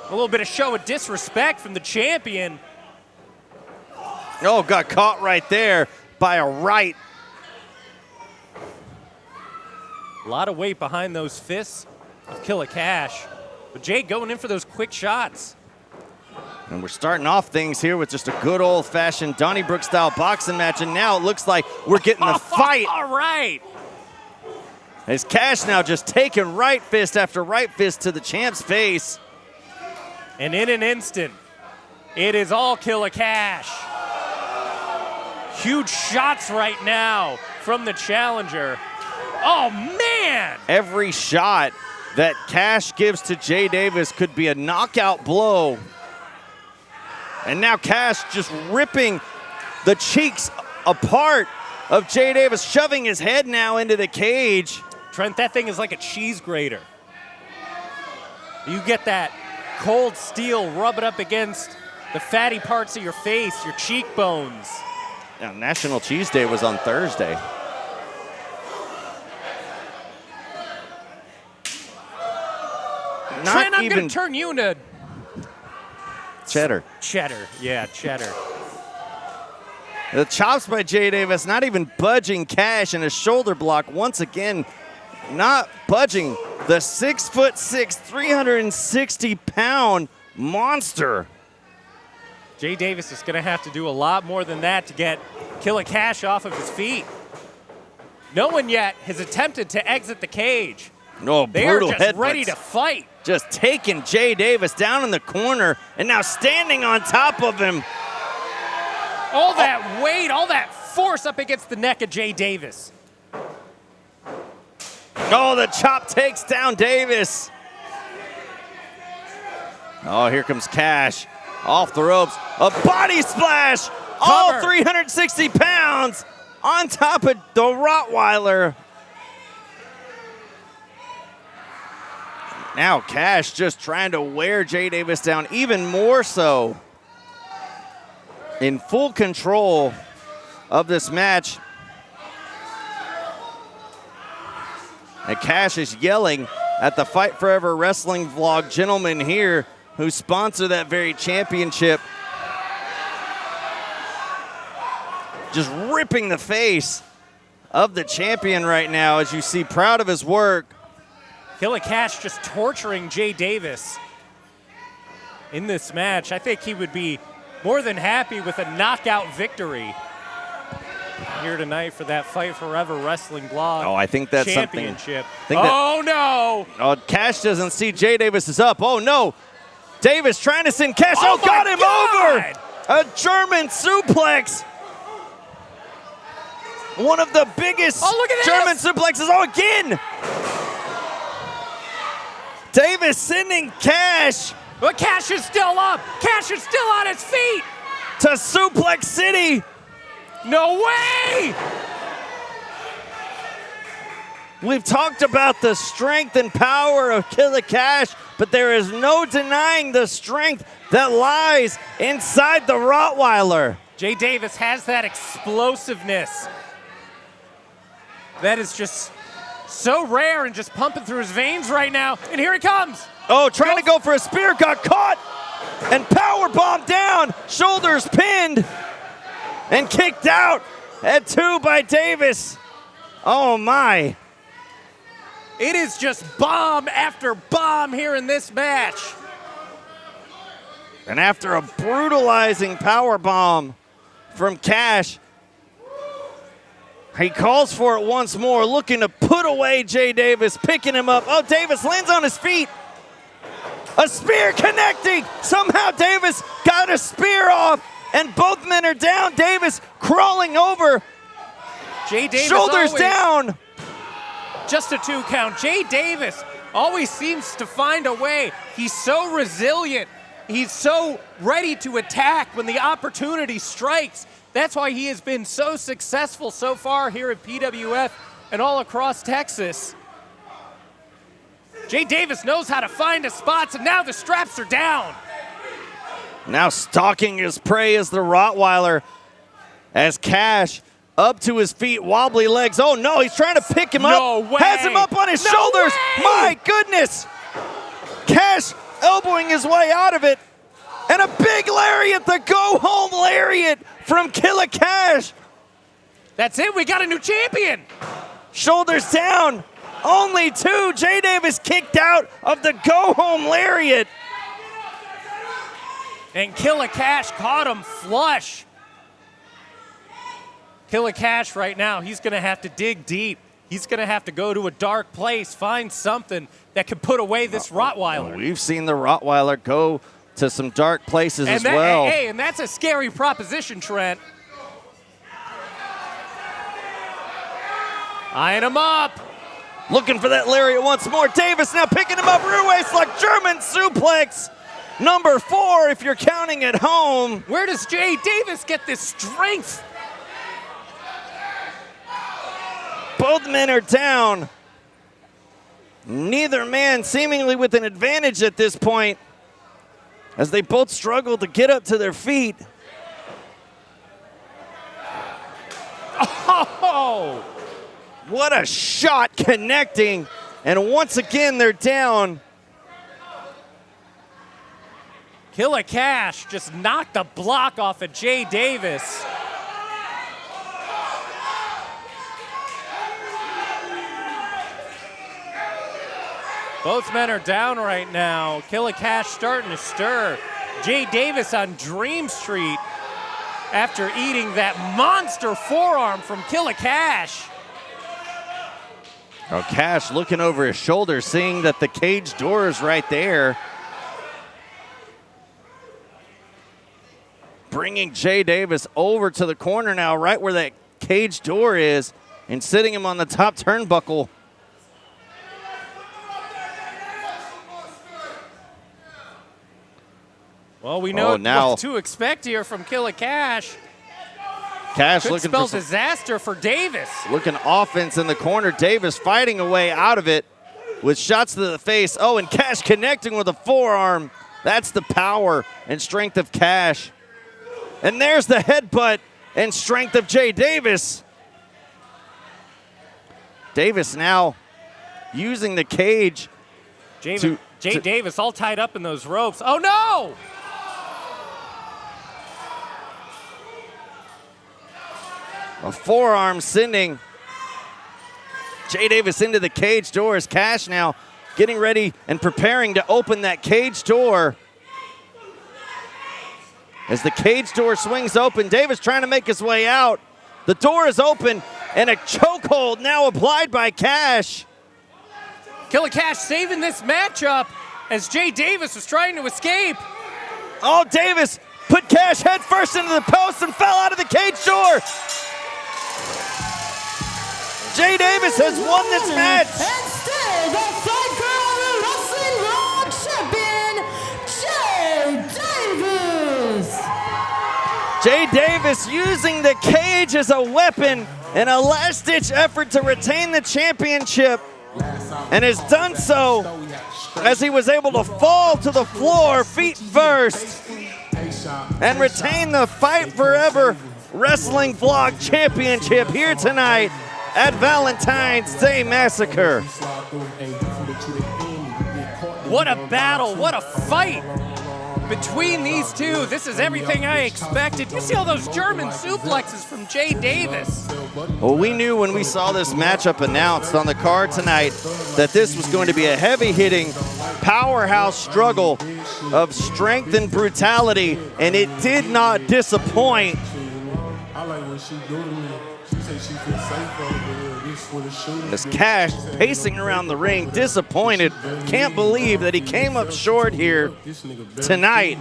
A little bit of show of disrespect from the champion. Oh, got caught right there by a right. A lot of weight behind those fists of Killah Kash. But Jay going in for those quick shots. And we're starting off things here with just a good old-fashioned Donnybrook-style boxing match, and now it looks like we're getting the fight. All right. As Kash now just taking right fist after right fist to the champ's face. And in an instant, it is all Killah Kash. Huge shots right now from the challenger. Oh, man! Every shot that Kash gives to Jay Davis could be a knockout blow. And now Kash just ripping the cheeks apart of Jay Davis, shoving his head now into the cage. Trent, that thing is like a cheese grater. You get that cold steel, rub it up against the fatty parts of your face, your cheekbones. Now, National Cheese Day was on Thursday. Trent, I'm going to turn you into cheddar. Cheddar, yeah, cheddar. The chops by Jay Davis, not even budging Kash, and a shoulder block once again, not budging the 6'6", 360-pound monster. Jay Davis is going to have to do a lot more than that to get Killah Kash off of his feet. No one yet has attempted to exit the cage. No, They are brutal just headbutts. ready to fight. Just taking Jay Davis down in the corner and now standing on top of him. All that weight, all that force up against the neck of Jay Davis. Oh, the chop takes down Davis. Oh, here comes Kash. Off the ropes. A body splash. All 360 pounds on top of the Rottweiler. Now Kash just trying to wear Jay Davis down even more so. In full control of this match. And Kash is yelling at the Fight Forever Wrestling Vlog gentlemen here who sponsor that very championship. Just ripping the face of the champion right now, as you see, proud of his work. Killah Kash just torturing Jay Davis in this match. I think he would be more than happy with a knockout victory here tonight for that Fight Forever Wrestling Blog. Oh, I think that's championship. Oh, no! Oh, Kash doesn't see Jay Davis is up. Oh, no. Davis trying to send Kash. Oh, got him over. A German suplex. One of the biggest German suplexes. Oh, again. Davis sending Kash. But Kash is still up. Kash is still on his feet. To Suplex City. No way! We've talked about the strength and power of Killah Kash, but there is no denying the strength that lies inside the Rottweiler. Jay Davis has that explosiveness that is just so rare and just pumping through his veins right now. And here he comes. Oh, trying to go for a spear, got caught and power bombed down. Shoulders pinned and kicked out at 2 by Davis. Oh my. It is just bomb after bomb here in this match. And after a brutalizing power bomb from Kash, he calls for it once more, looking to put away Jay Davis, picking him up. Oh, Davis lands on his feet. A spear connecting. Somehow Davis got a spear off, and both men are down. Davis crawling over. Jay Davis shoulders down. Just a 2 count. Jay Davis always seems to find a way. He's so resilient. He's so ready to attack when the opportunity strikes. That's why he has been so successful so far here at PWF and all across Texas. Jay Davis knows how to find his spots, and now the straps are down. Now stalking his prey is the Rottweiler as Kash up to his feet, wobbly legs. Oh no, he's trying to pick him up. Way. Has him up on his shoulders. Way. My goodness. Kash elbowing his way out of it. And a big lariat, the go-home lariat from Killah Kash. That's it, we got a new champion. Shoulders down, only 2. Jay Davis kicked out of the go-home lariat. And Killah Kash caught him flush. Killah Kash right now, he's gonna have to dig deep. He's gonna have to go to a dark place, find something that can put away this Rottweiler. We've seen the Rottweiler go to some dark places as well. Hey, and that's a scary proposition, Trent. Eyeing him up. Looking for that lariat once more. Davis now picking him up. Rear waist lock, German suplex. Number 4 if you're counting at home. Where does Jay Davis get this strength? Both men are down. Neither man seemingly with an advantage at this point, as they both struggle to get up to their feet. Oh! What a shot connecting. And once again, they're down. Killah Kash just knocked the block off of Jay Davis. Both men are down right now. Killah Kash starting to stir. Jay Davis on Dream Street after eating that monster forearm from Killah Kash. Oh, Kash looking over his shoulder, seeing that the cage door is right there. Bringing Jay Davis over to the corner now, right where that cage door is, and sitting him on the top turnbuckle. Well, we know now what to expect here from Killah Kash. Kash Could looking spell for disaster for Davis. looking offense in the corner. Davis fighting a way out of it with shots to the face. Oh, and Kash connecting with a forearm. That's the power and strength of Kash. And there's the headbutt and strength of Jay Davis. Davis now using the cage. Jay Davis all tied up in those ropes. Oh, no! A forearm sending Jay Davis into the cage door as Kash now getting ready and preparing to open that cage door. As the cage door swings open, Davis trying to make his way out. The door is open and a chokehold now applied by Kash. Killah Kash saving this matchup as Jay Davis was trying to escape. Oh, Davis put Kash head first into the post and fell out of the cage door. Jay Davis has won this match. And still the Fight for the Wrestling World Champion, Jay Davis. Jay Davis using the cage as a weapon in a last-ditch effort to retain the championship, and has done so as he was able to fall to the floor feet first and retain the Fight Forever Wrestling Vlog Championship here tonight at Valentine's Day Massacre. What a battle, what a fight between these two. This is everything I expected. You see all those German suplexes from Jay Davis. Well, we knew when we saw this matchup announced on the card tonight that this was going to be a heavy-hitting powerhouse struggle of strength and brutality, and it did not disappoint. As Kash pacing around the ring, disappointed, can't believe that he came up short here tonight.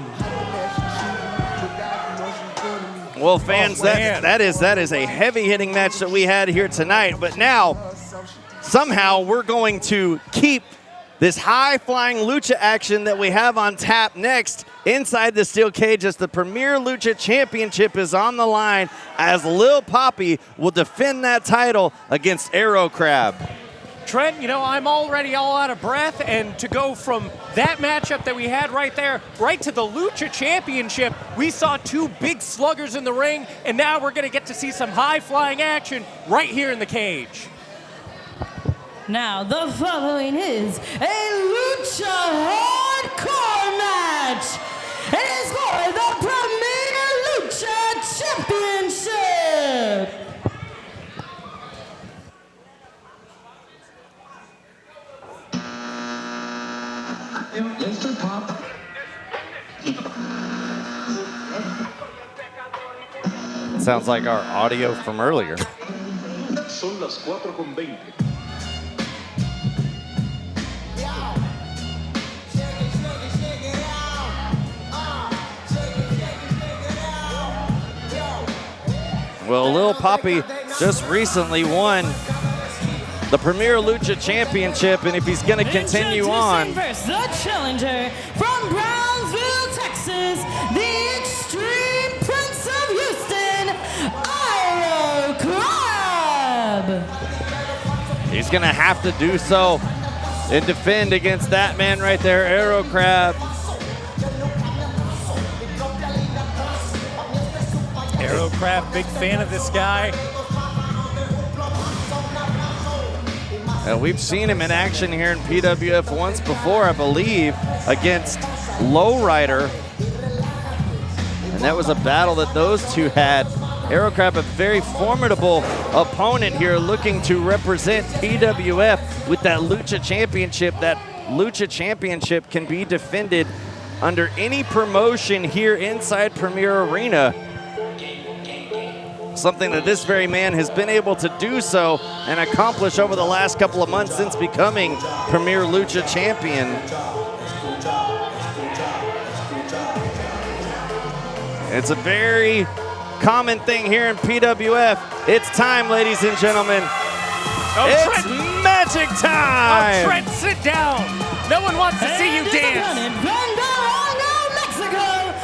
Well, fans, that is a heavy-hitting match that we had here tonight, but now somehow we're going to keep this high-flying lucha action that we have on tap next inside the steel cage as the Premier Lucha Championship is on the line as Lil Papi will defend that title against Aero Crab. Trent, you know, I'm already all out of breath, and to go from that matchup that we had right there right to the Lucha Championship, we saw two big sluggers in the ring, and now we're going to get to see some high-flying action right here in the cage. Now the following is a Lucha Hardcore match. It is for the Premier Lucha Championship. Mr. Pop. Sounds like our audio from earlier. Son las 4:20. Well, Lil Papi just recently won the Premier Lucha Championship, and if he's going to continue on, First, the challenger from Brownsville, Texas, the Extreme Prince of Houston, Aero Crab. he's going to have to do so and defend against that man right there, Aero Crab. Aero Crab, big fan of this guy. And we've seen him in action here in PWF once before, I believe, against Lowrider. And that was a battle that those two had. Aero Crab, a very formidable opponent here, looking to represent PWF with that Lucha Championship. That Lucha Championship can be defended under any promotion here inside Premier Arena. Something that this very man has been able to do so and accomplish over the last couple of months since becoming Premier Lucha Champion. It's a very common thing here in PWF. It's time, ladies and gentlemen. Oh, It's Trent. magic time! Oh, Trent, sit down. No one wants to see you dance. From Mexico,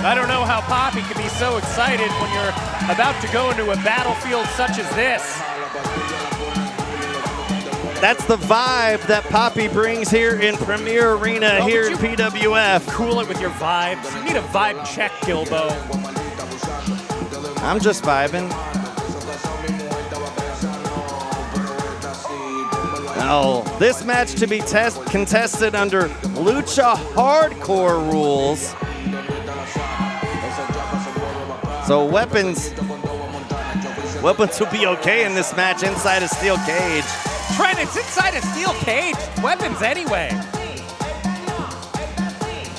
I don't know how Papi can be so excited when you're about to go into a battlefield such as this. That's the vibe that Papi brings here in Premier Arena here in PWF. Cool it with your vibes. You need a vibe check, Gilbo. I'm just vibing. Now, this match to be contested under lucha hardcore rules. So weapons will be okay in this match inside a steel cage. Trent, it's inside a steel cage. Weapons anyway.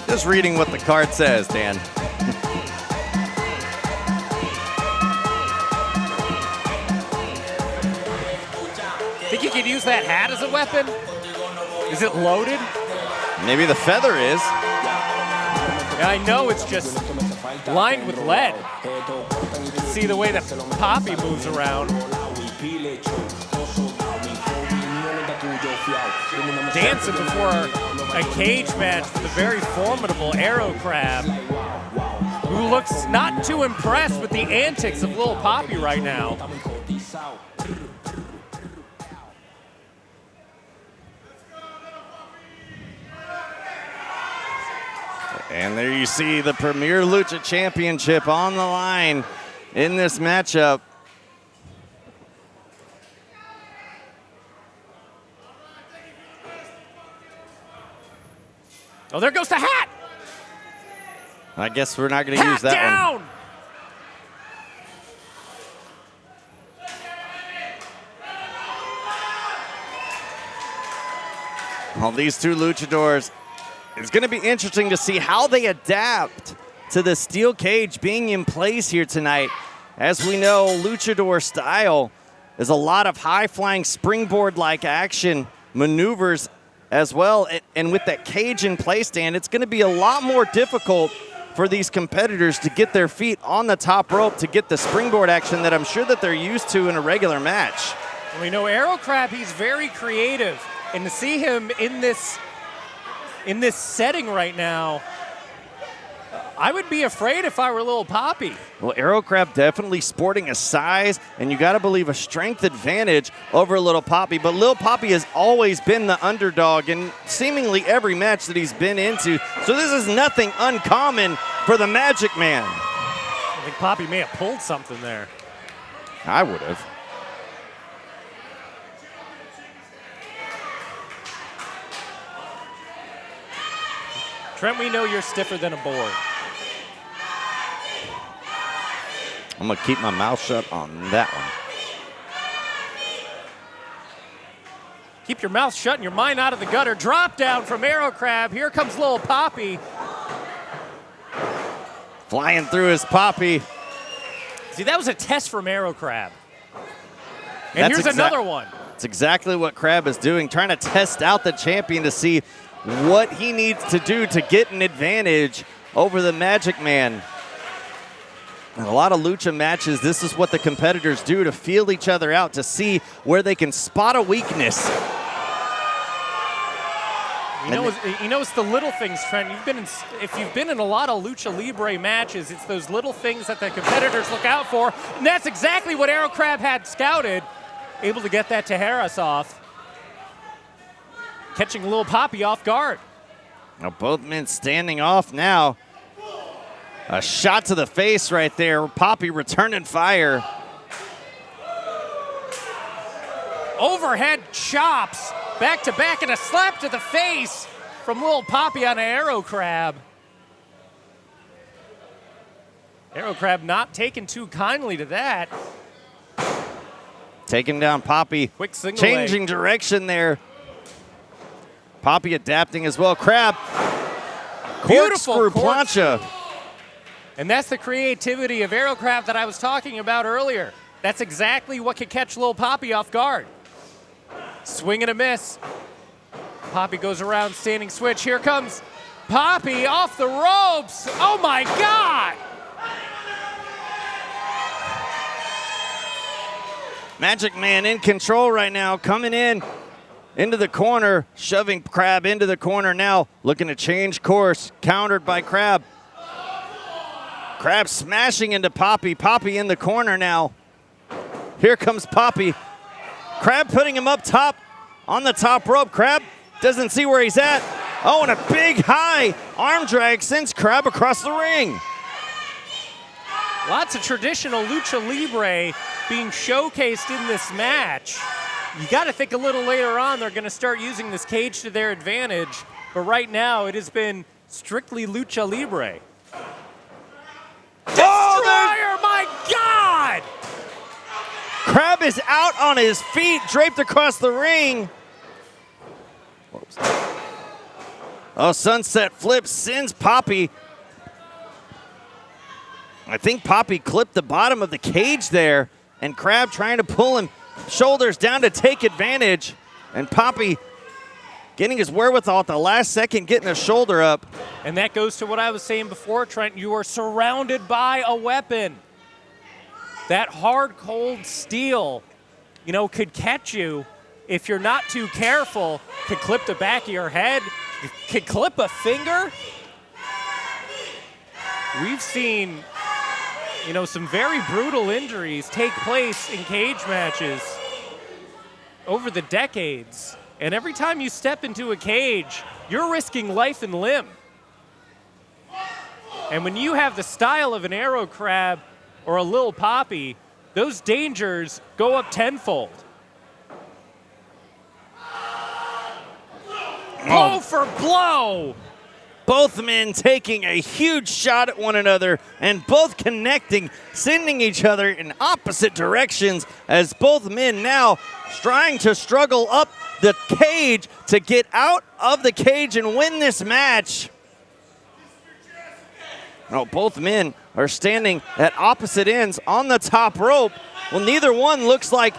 Just reading what the card says, Dan. Think you could use that hat as a weapon? Is it loaded? Maybe the feather is. Yeah, I know it's just lined with lead. See the way that Papi moves around. Dancing before a cage match with a very formidable Aero Crab, who looks not too impressed with the antics of Lil Papi right now. And there you see the Premier Lucha Championship on the line in this matchup. Oh, there goes the hat! I guess we're not going to use that down! one. Well, these two luchadors, it's going to be interesting to see how they adapt to the steel cage being in place here tonight. As we know, luchador style is a lot of high-flying springboard-like action maneuvers as well. And with that cage in place, Dan, it's going to be a lot more difficult for these competitors to get their feet on the top rope to get the springboard action that I'm sure that they're used to in a regular match. Well, we know Aero Crab, he's very creative. And to see him in this setting right now, I would be afraid if I were Lil Papi. Well, Aero Crab definitely sporting a size, and you got to believe a strength advantage over Lil Papi. But Lil Papi has always been the underdog in seemingly every match that he's been into. So this is nothing uncommon for the Magic Man. I think Papi may have pulled something there. I would have. Trent, we know you're stiffer than a board. I'm going to keep my mouth shut on that one. Keep your mouth shut and your mind out of the gutter. Drop down from Aero Crab. Here comes Lil Papi. Flying through his Papi. See, that was a test from Aero Crab. And here's another one. That's exactly what Crab is doing, trying to test out the champion to see what he needs to do to get an advantage over the Magic Man. In a lot of lucha matches, this is what the competitors do to feel each other out, to see where they can spot a weakness. You know, it's the little things, Trent. If you've been in a lot of lucha libre matches, it's those little things that the competitors look out for, and that's exactly what Aero Crab had scouted, able to get that Tijeras off, catching Lil Papi off guard. Now both men standing off now. A shot to the face right there. Papi returning fire. Overhead chops, back to back, and a slap to the face from Lil Papi on Aero Crab. Aero Crab not taking too kindly to that. Taking down Papi. Quick single changing leg. Direction there. Papi adapting as well. Crab. Beautiful corkscrew plancha. And that's the creativity of Aero Crab that I was talking about earlier. That's exactly what could catch Lil Papi off guard. Swing and a miss. Papi goes around, standing switch. Here comes Papi off the ropes. Oh my God! Magic Man in control right now, coming into the corner, shoving Crab into the corner now, looking to change course, countered by Crab. Crab smashing into Papi. Papi in the corner now. Here comes Papi. Crab putting him up top on the top rope. Crab doesn't see where he's at. Oh, and a big high arm drag sends Crab across the ring. Lots of traditional lucha libre being showcased in this match. You got to think a little later on they're going to start using this cage to their advantage, but right now it has been strictly lucha libre. Destroyer, my God! Crab is out on his feet, draped across the ring. Whoops. Oh, sunset flip sends Papi. I think Papi clipped the bottom of the cage there, and Crab trying to pull him shoulders down to take advantage, and Papi getting his wherewithal at the last second, getting a shoulder up. And that goes to what I was saying before, Trent. You are surrounded by a weapon. That hard, cold steel, could catch you if you're not too careful. Could clip the back of your head. Could clip a finger. We've seen, some very brutal injuries take place in cage matches over the decades. And every time you step into a cage, you're risking life and limb. And when you have the style of an Aero Crab or a Lil Papi, those dangers go up tenfold. Blow for blow. Both men taking a huge shot at one another and both connecting, sending each other in opposite directions as both men now trying to struggle up the cage to get out of the cage and win this match. Oh, both men are standing at opposite ends on the top rope. Well, neither one looks like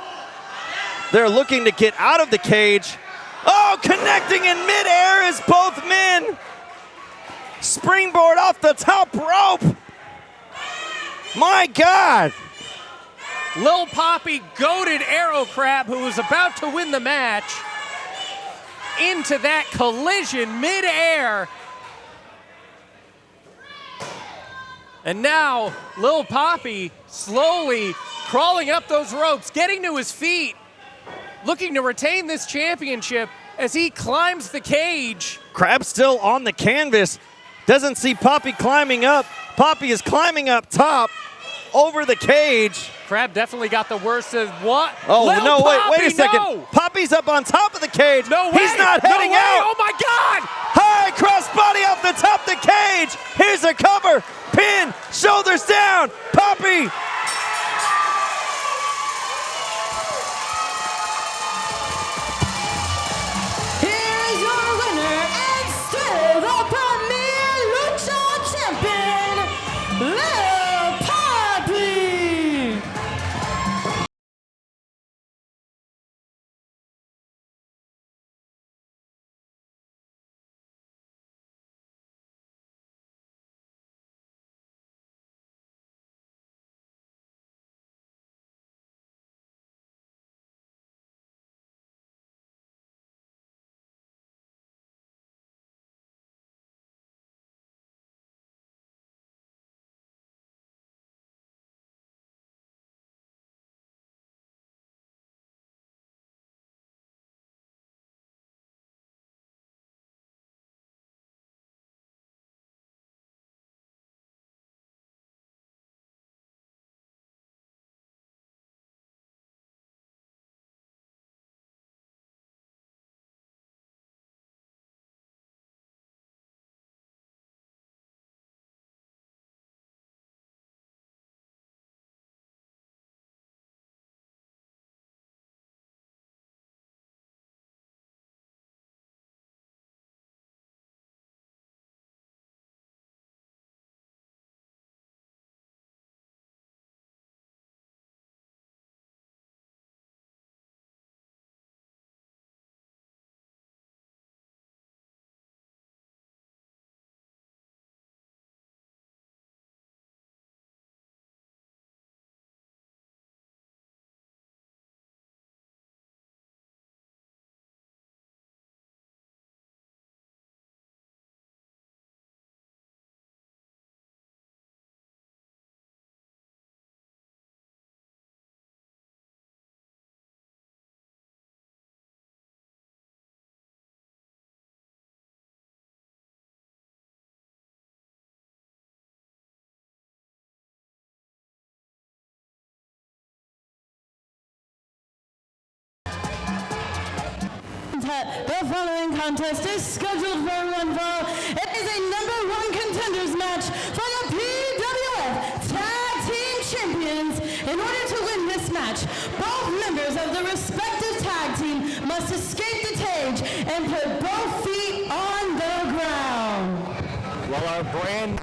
they're looking to get out of the cage. Oh, connecting in midair as both men springboard off the top rope. My God. Lil Papi goaded Aero Crab, who was about to win the match, into that collision midair. And now Lil Papi slowly crawling up those ropes, getting to his feet, looking to retain this championship as he climbs the cage. Crab still on the canvas. Doesn't see Papi climbing up. Papi is climbing up top over the cage. Crab definitely got the worst of what? Oh, Lil no, Papi, wait a second. no! Papi's up on top of the cage. No way! He's not heading no way. out. Oh my God! High crossbody off the top of the cage. Here's a cover. Pin, shoulders down. Papi. Here's your winner and still the Premier Lucha Champion, Lil Papi. The following contest is scheduled for one fall. It is a #1 contenders match for the PWF Tag Team Champions. In order to win this match, both members of the respective tag team must escape the cage and put both feet on the ground. Well, our brand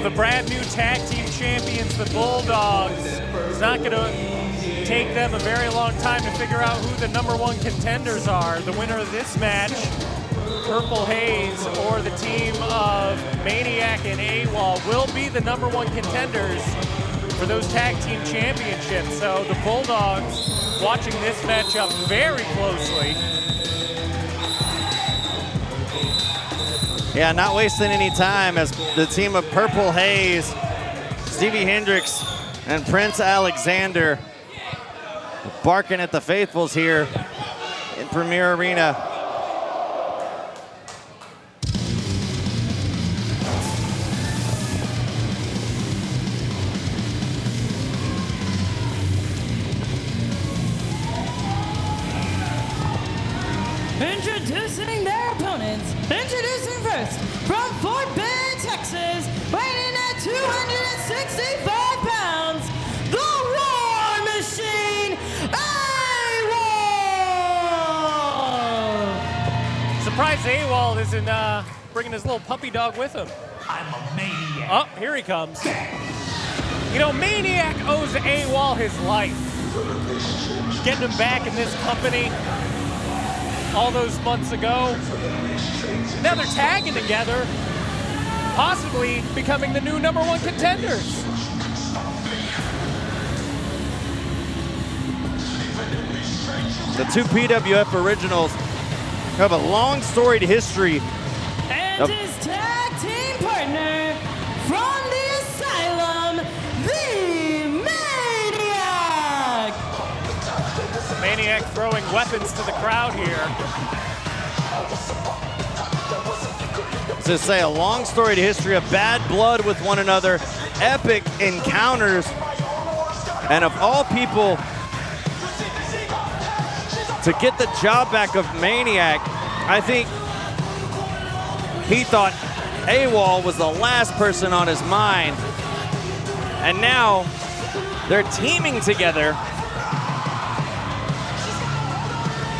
the brand new tag team champions, the Bulldogs. It's not going to take them a very long time to figure out who the #1 contenders are. The winner of this match, Purple Hayze, or the team of Maniac and Awol, will be the #1 contenders for those tag team championships. So the Bulldogs watching this matchup very closely. Yeah, not wasting any time as the team of Purple Hayze, Stevie Hendrix, and Prince Alexander barking at the faithfuls here in Premier Arena. Introducing their opponents. Introducing first, from Fort Bend, Texas, weighing in at 265 pounds, the War Machine, Awol! Surprised Awol isn't bringing his little puppy dog with him. I'm a maniac. Oh, here he comes. You know, Maniac owes Awol his life. Getting him back in this company all those months ago. Now they're tagging together, possibly becoming the new #1 contenders. The two PWF originals have a long storied history. And his tag team partner from the Asylum, the Maniac! Maniac throwing weapons to the crowd here. To say a long storied history of bad blood with one another, epic encounters, and of all people, to get the job back of Maniac, I think he thought Awol was the last person on his mind. And now they're teaming together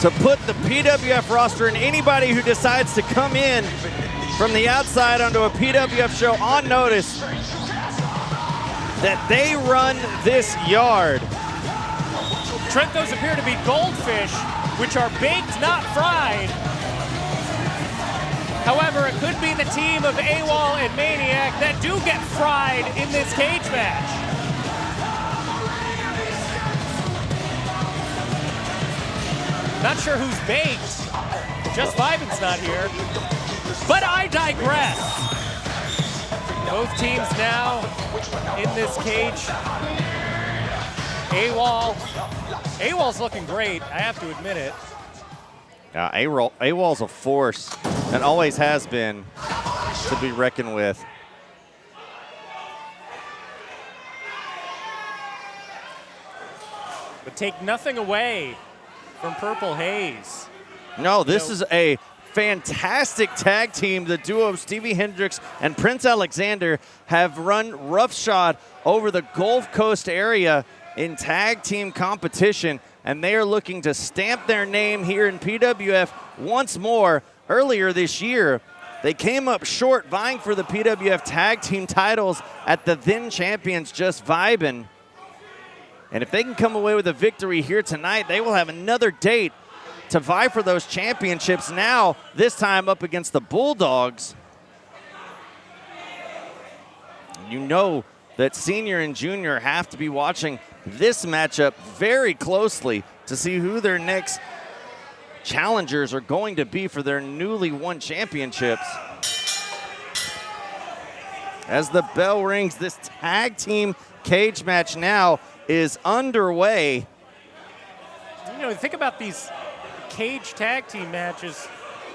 to put the PWF roster and anybody who decides to come in from the outside onto a PWF show on notice that they run this yard. Trentos appear to be goldfish, which are baked, not fried. However, it could be the team of Awol and Maniac that do get fried in this cage match. Not sure who's baked. Just Vibin's not here. But I digress. Both teams now in this cage. Awol's looking great, I have to admit it. Yeah, Awol's a force and always has been to be reckoned with. But take nothing away from Purple Hayze. No, this is a fantastic tag team. The duo of Stevie Hendrix and Prince Alexander have run roughshod over the Gulf Coast area in tag team competition, and they are looking to stamp their name here in PWF once more. Earlier this year, they came up short vying for the PWF tag team titles at the then champions Just Vibin'. And if they can come away with a victory here tonight, they will have another date to vie for those championships now, this time up against the Bulldogs. You know that senior and junior have to be watching this matchup very closely to see who their next challengers are going to be for their newly won championships. As the bell rings, this tag team cage match now is underway. You know, think about these cage tag team matches.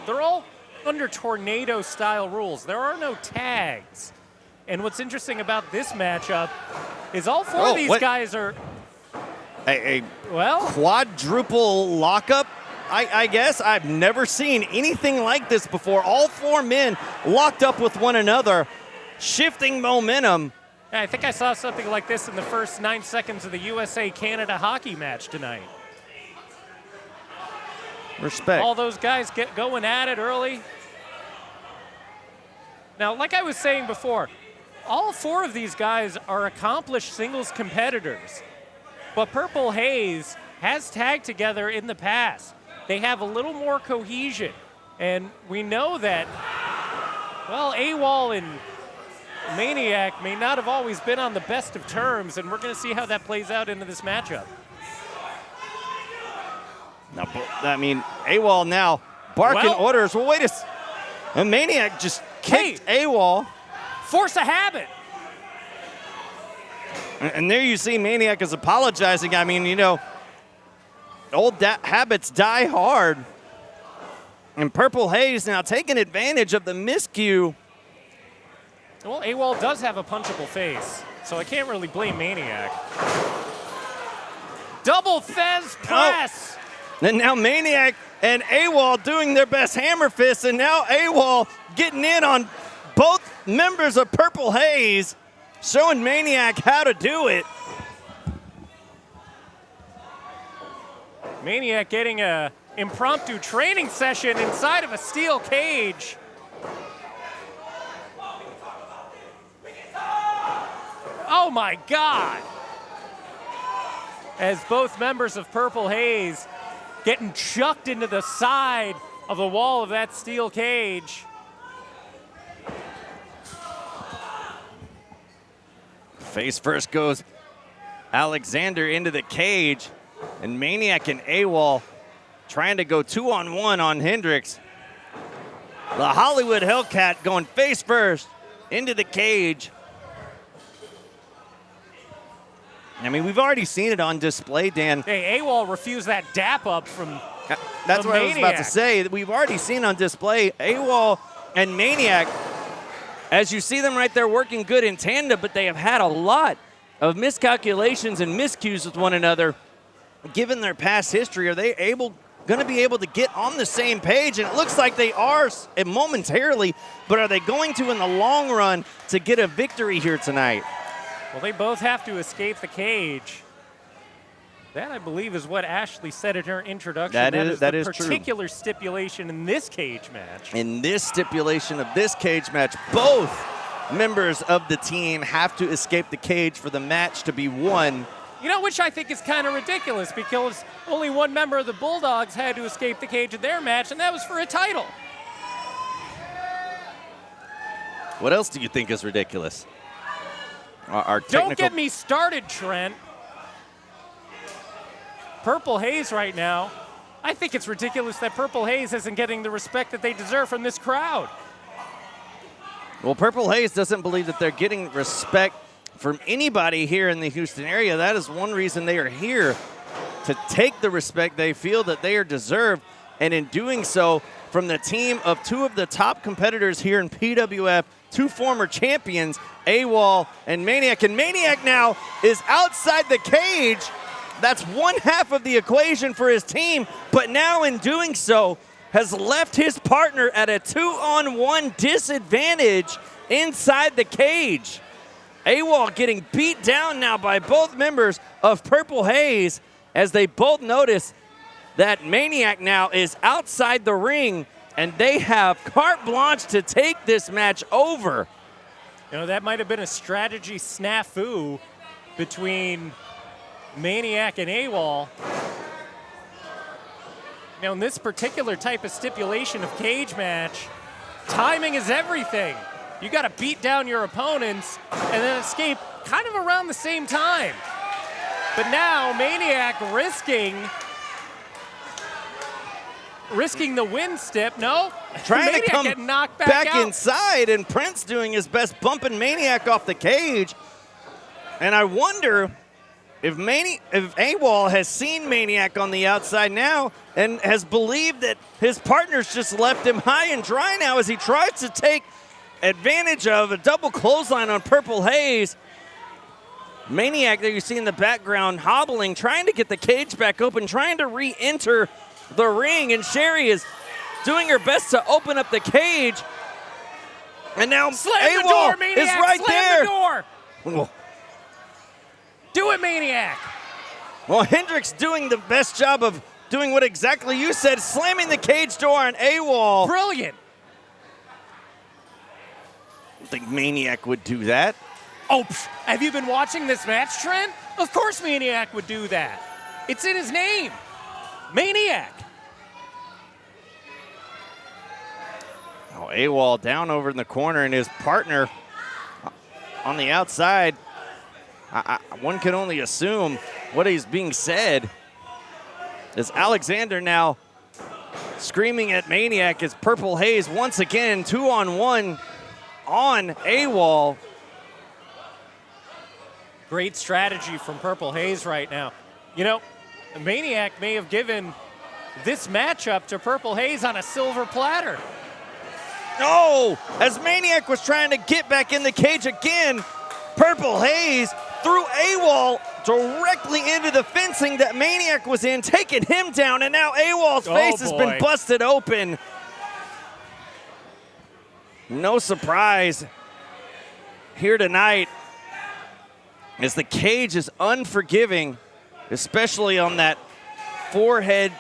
They're all under tornado-style rules. There are no tags. And what's interesting about this matchup is all four of these guys are... Well, quadruple lockup, I guess. I've never seen anything like this before. All four men locked up with one another, shifting momentum. Yeah, I think I saw something like this in the first 9 seconds of the USA-Canada hockey match tonight. Respect. All those guys get going at it early. Now, like I was saying before, all four of these guys are accomplished singles competitors. But Purple Hayze has tagged together in the past. They have a little more cohesion. And we know that, well, Awol and Maniac may not have always been on the best of terms, and we're going to see how that plays out into this matchup. Now, I mean, Awol now barking orders. Well, wait a second. And Maniac just kicked Awol. Force a habit. And there you see Maniac is apologizing. I mean, you know, old habits die hard. And Purple Hayze now taking advantage of the miscue. Well, Awol does have a punchable face, so I can't really blame Maniac. Double Fez press. Oh. And now Maniac and Awol doing their best hammer fists, and now Awol getting in on both members of Purple Hayze, showing Maniac how to do it. Maniac getting a impromptu training session inside of a steel cage. Oh my God! As both members of Purple Hayze getting chucked into the side of the wall of that steel cage. Face first goes Alexander into the cage, and Maniac and Awol trying to go 2-on-1 on Hendrix. The Hollywood Hellcat going face first into the cage. I mean, we've already seen it on display, Dan. Hey, Awol refused that dap up from That's what I was about to say. We've already seen on display Awol and Maniac. As you see them right there working good in tandem, but they have had a lot of miscalculations and miscues with one another. Given their past history, are they going to be able to get on the same page? And it looks like they are momentarily, but are they going to in the long run to get a victory here tonight? Well, they both have to escape the cage. That, I believe, is what Ashley said in her introduction. That is the particular stipulation in this cage match. In this stipulation of this cage match, both members of the team have to escape the cage for the match to be won. You know, which I think is kind of ridiculous, because only one member of the Bulldogs had to escape the cage in their match, and that was for a title. What else do you think is ridiculous? Don't get me started, Trent. Purple Hayze right now, I think it's ridiculous that Purple Hayze isn't getting the respect that they deserve from this crowd. Well, Purple Hayze doesn't believe that they're getting respect from anybody here in the Houston area. That is one reason they are here, to take the respect they feel that they are deserved, and in doing so, from the team of two of the top competitors here in PWF, two former champions, Awol and Maniac. And Maniac now is outside the cage. That's one half of the equation for his team, but now in doing so, has left his partner at a 2-on-1 disadvantage inside the cage. Awol getting beat down now by both members of Purple Hayze as they both notice that Maniac now is outside the ring and they have carte blanche to take this match over. You know, that might have been a strategy snafu between Maniac and Awol. Now, in this particular type of stipulation of cage match, timing is everything. You got to beat down your opponents and then escape kind of around the same time. But now, Maniac risking the win stip. No, trying Maniac to come getting knocked back out. inside, and Prince doing his best, bumping Maniac off the cage. And I wonder if Awol has seen Maniac on the outside now and has believed that his partner's just left him high and dry now as he tries to take advantage of a double clothesline on Purple Hayze. Maniac that you see in the background hobbling, trying to get the cage back open, trying to re-enter the ring, and Sherry is doing her best to open up the cage. And now Slam the door, Maniac! is right there. Slam the door! Do it, Maniac! Well, Hendrix doing the best job of doing what exactly you said, slamming the cage door on Awol. Brilliant! I don't think Maniac would do that. Oh, have you been watching this match, Trent? Of course Maniac would do that. It's in his name. Maniac. Oh, Awol down over in the corner, and his partner on the outside. One can only assume what is being said. As Alexander now screaming at Maniac as Purple Hayze once again 2-on-1 on Awol. Great strategy from Purple Hayze right now. You know, Maniac may have given this matchup to Purple Hayze on a silver platter. No! As Maniac was trying to get back in the cage again, Purple Hayze threw Awol directly into the fencing that Maniac was in, taking him down, and now Awol's face has been busted open. No surprise here tonight as the cage is unforgiving, especially on that forehead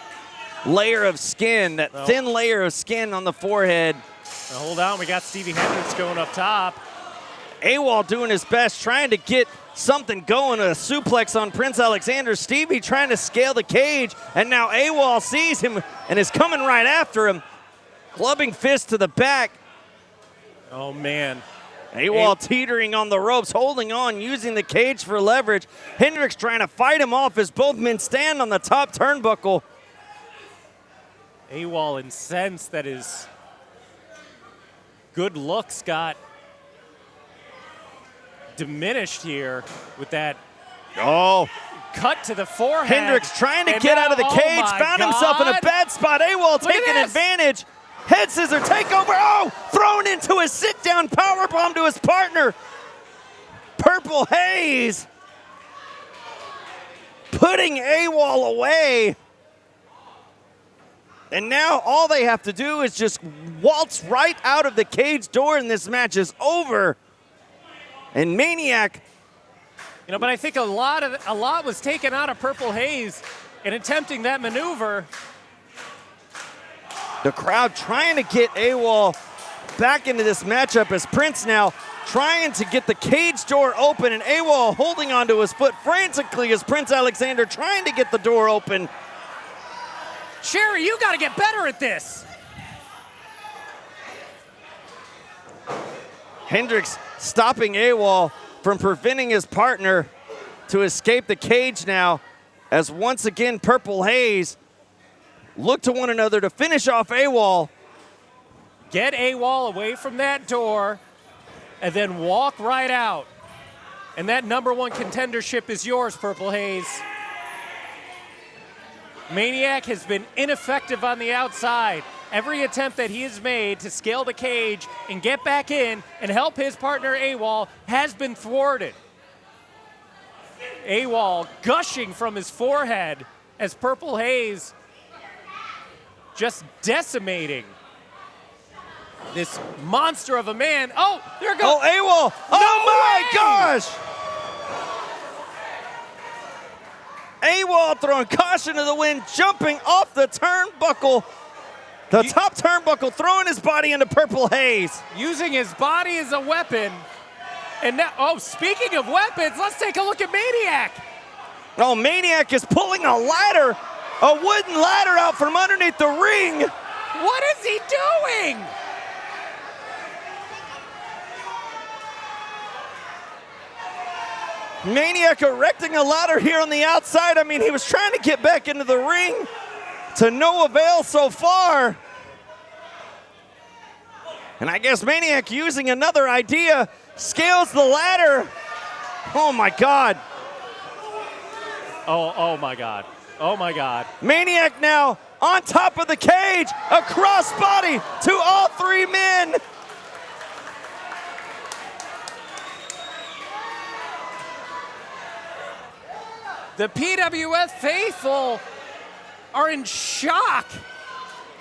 layer of skin, that thin layer of skin on the forehead. Now hold on, we got Stevie Hendrix going up top. Awol doing his best, trying to get something going, a suplex on Prince Alexander. Stevie trying to scale the cage, and now Awol sees him and is coming right after him. Clubbing fist to the back. Oh, man. Awol teetering on the ropes, holding on, using the cage for leverage. Hendrix trying to fight him off as both men stand on the top turnbuckle. Awol incensed that his good looks got diminished here with that cut to the forehead. Hendrix trying to get out of the cage, found himself in a bad spot. Awol taking advantage. Head scissor takeover. Oh, thrown into a sit-down powerbomb to his partner. Purple Hayze putting Awol away. And now all they have to do is just waltz right out of the cage door, and this match is over. And Maniac. You know, but I think a lot was taken out of Purple Hayze in attempting that maneuver. The crowd trying to get Awol back into this matchup as Prince now trying to get the cage door open, and Awol holding onto his foot frantically as Prince Alexander trying to get the door open. Sherry, you got to get better at this. Hendrix stopping Awol from preventing his partner to escape the cage now, as once again Purple Hayze look to one another to finish off Awol. Get Awol away from that door and then walk right out. And that #1 contendership is yours, Purple Hayze. Maniac has been ineffective on the outside. Every attempt that he has made to scale the cage and get back in and help his partner Awol has been thwarted. Awol gushing from his forehead as Purple Hayze just decimating this monster of a man. Oh, there it goes. Oh, Awol. Oh, my gosh. Awol throwing caution to the wind, jumping off the turnbuckle. The top turnbuckle, throwing his body into Purple Hayze. Using his body as a weapon. And now, oh, speaking of weapons, let's take a look at Maniac. Oh, Maniac is pulling a ladder, a wooden ladder out from underneath the ring. What is he doing? Maniac erecting a ladder here on the outside. I mean, he was trying to get back into the ring to no avail so far. And I guess Maniac using another idea, scales the ladder. Oh my God. Oh my God. Oh my God. Maniac now on top of the cage, a crossbody to all three men. The PWF faithful are in shock.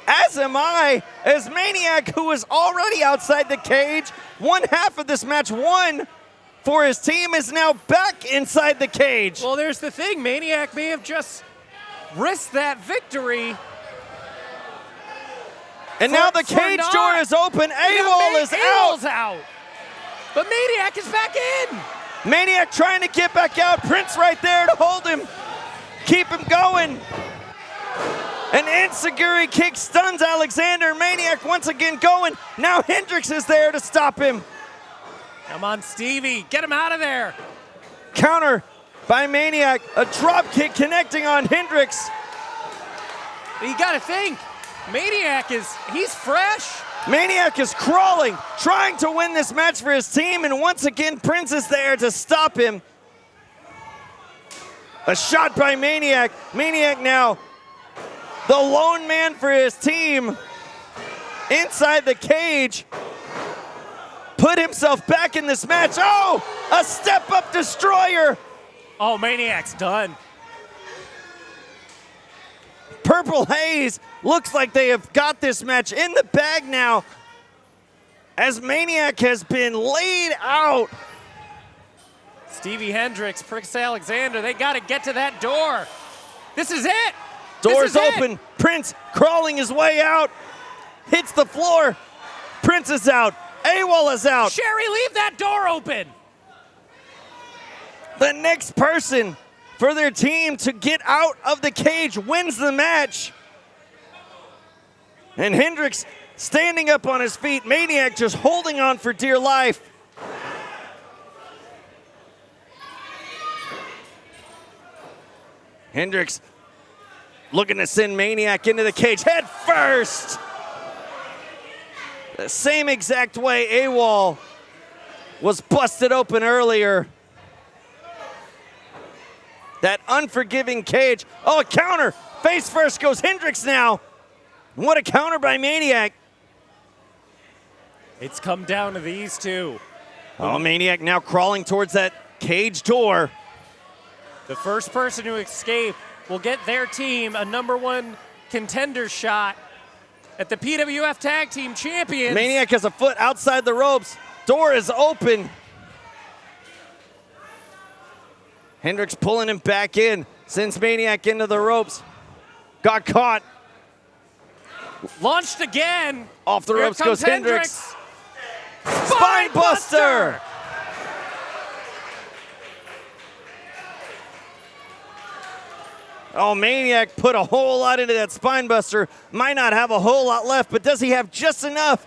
As am I, as Maniac, who is already outside the cage, one half of this match won for his team, is now back inside the cage. Well, there's the thing. Maniac may have just risked that victory. And now the cage door is open. Awol is Awol's out. out. But Maniac is back in. Maniac trying to get back out. Prince right there to hold him, keep him going. An enziguri kick stuns Alexander. Maniac once again going. Now Hendrix is there to stop him. Come on, Stevie. Get him out of there. Counter by Maniac. A drop kick connecting on Hendrix. You got to think. Maniac he's fresh. Maniac is crawling, trying to win this match for his team, and once again, Prince is there to stop him. A shot by Maniac. Maniac now the lone man for his team inside the cage. Put himself back in this match. Oh, a step-up destroyer. Oh, Maniac's done. Purple Hayze looks like they have got this match in the bag now, as Maniac has been laid out. Stevie Hendrix, Prince Alexander, they got to get to that door. This is it. Doors open. Prince crawling his way out. Hits the floor. Prince is out. Awol is out. Sherry, leave that door open. The next person for their team to get out of the cage wins the match. And Hendrix standing up on his feet. Maniac just holding on for dear life. Hendrix looking to send Maniac into the cage head first. The same exact way Awol was busted open earlier. That unforgiving cage. Oh, a counter. Face first goes Hendrix now. What a counter by Maniac. It's come down to these two. Oh, Maniac now crawling towards that cage door. The first person to escape will get their team a #1 contender shot at the PWF Tag Team Champions. Maniac has a foot outside the ropes. Door is open. Hendrix pulling him back in. Sends Maniac into the ropes. Got caught. Launched again. Off the Here ropes comes goes Hendrix. Spine Buster. Oh, Maniac put a whole lot into that Spine Buster. Might not have a whole lot left, but does he have just enough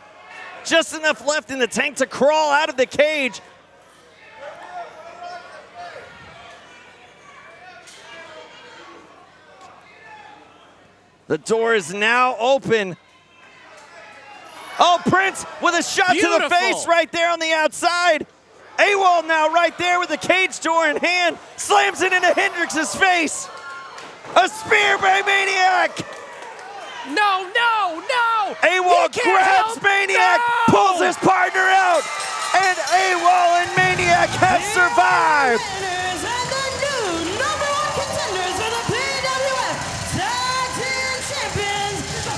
left in the tank to crawl out of the cage? The door is now open. Oh, Prince with a shot to the face right there on the outside. Awol now right there with the cage door in hand. Slams it into Hendrix's face. A spear by Maniac. No, no, no. Awol grabs Maniac, pulls his partner out, and Awol and Maniac have survived. #1 contenders for the PWF Tag Team Champions, the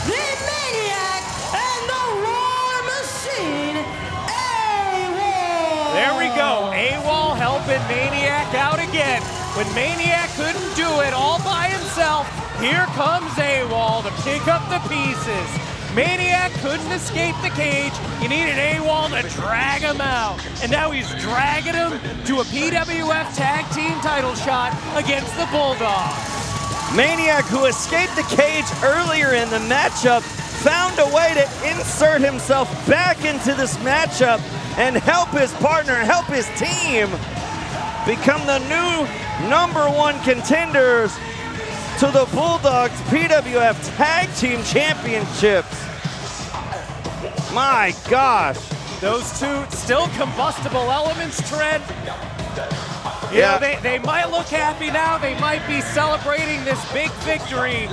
Maniac out again. When Maniac couldn't do it all by himself, here comes Awol to pick up the pieces. Maniac couldn't escape the cage. You needed Awol to drag him out. And now he's dragging him to a PWF Tag Team title shot against the Bulldogs. Maniac, who escaped the cage earlier in the matchup, found a way to insert himself back into this matchup and help his partner, help his team become the new #1 contenders to the Bulldogs PWF Tag Team Championships. My gosh. Those two still combustible elements, Trent. Yeah. They might look happy now. They might be celebrating this big victory,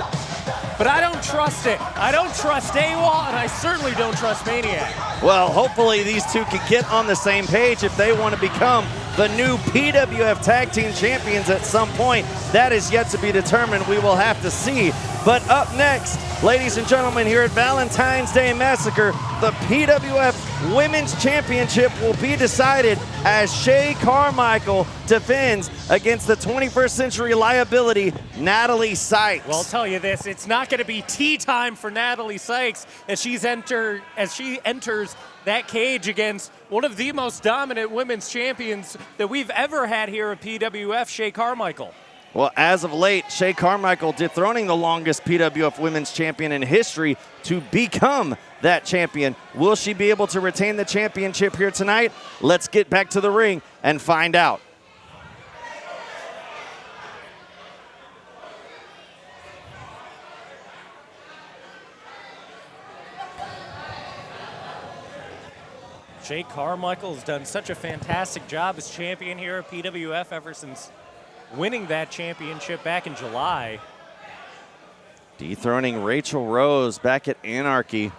but I don't trust it. I don't trust Awol, and I certainly don't trust Maniac. Well, hopefully these two can get on the same page if they want to become the new PWF Tag Team Champions at some point. That is yet to be determined. We will have to see. But up next, ladies and gentlemen, here at Valentine's Day Massacre, the PWF Women's Championship will be decided as Shay KarMichael defends against the 21st Century liability, Natalie Sykes. Well, I'll tell you this, it's not going to be tea time for Natalie Sykes as she enters that cage against one of the most dominant women's champions that we've ever had here at PWF, Shay KarMichael. Well, as of late, Shay KarMichael dethroning the longest PWF Women's Champion in history to become that champion. Will she be able to retain the championship here tonight? Let's get back to the ring and find out. Shay KarMichael has done such a fantastic job as champion here at PWF ever since winning that championship back in July. Dethroning Rachel Rose back at Anarchy.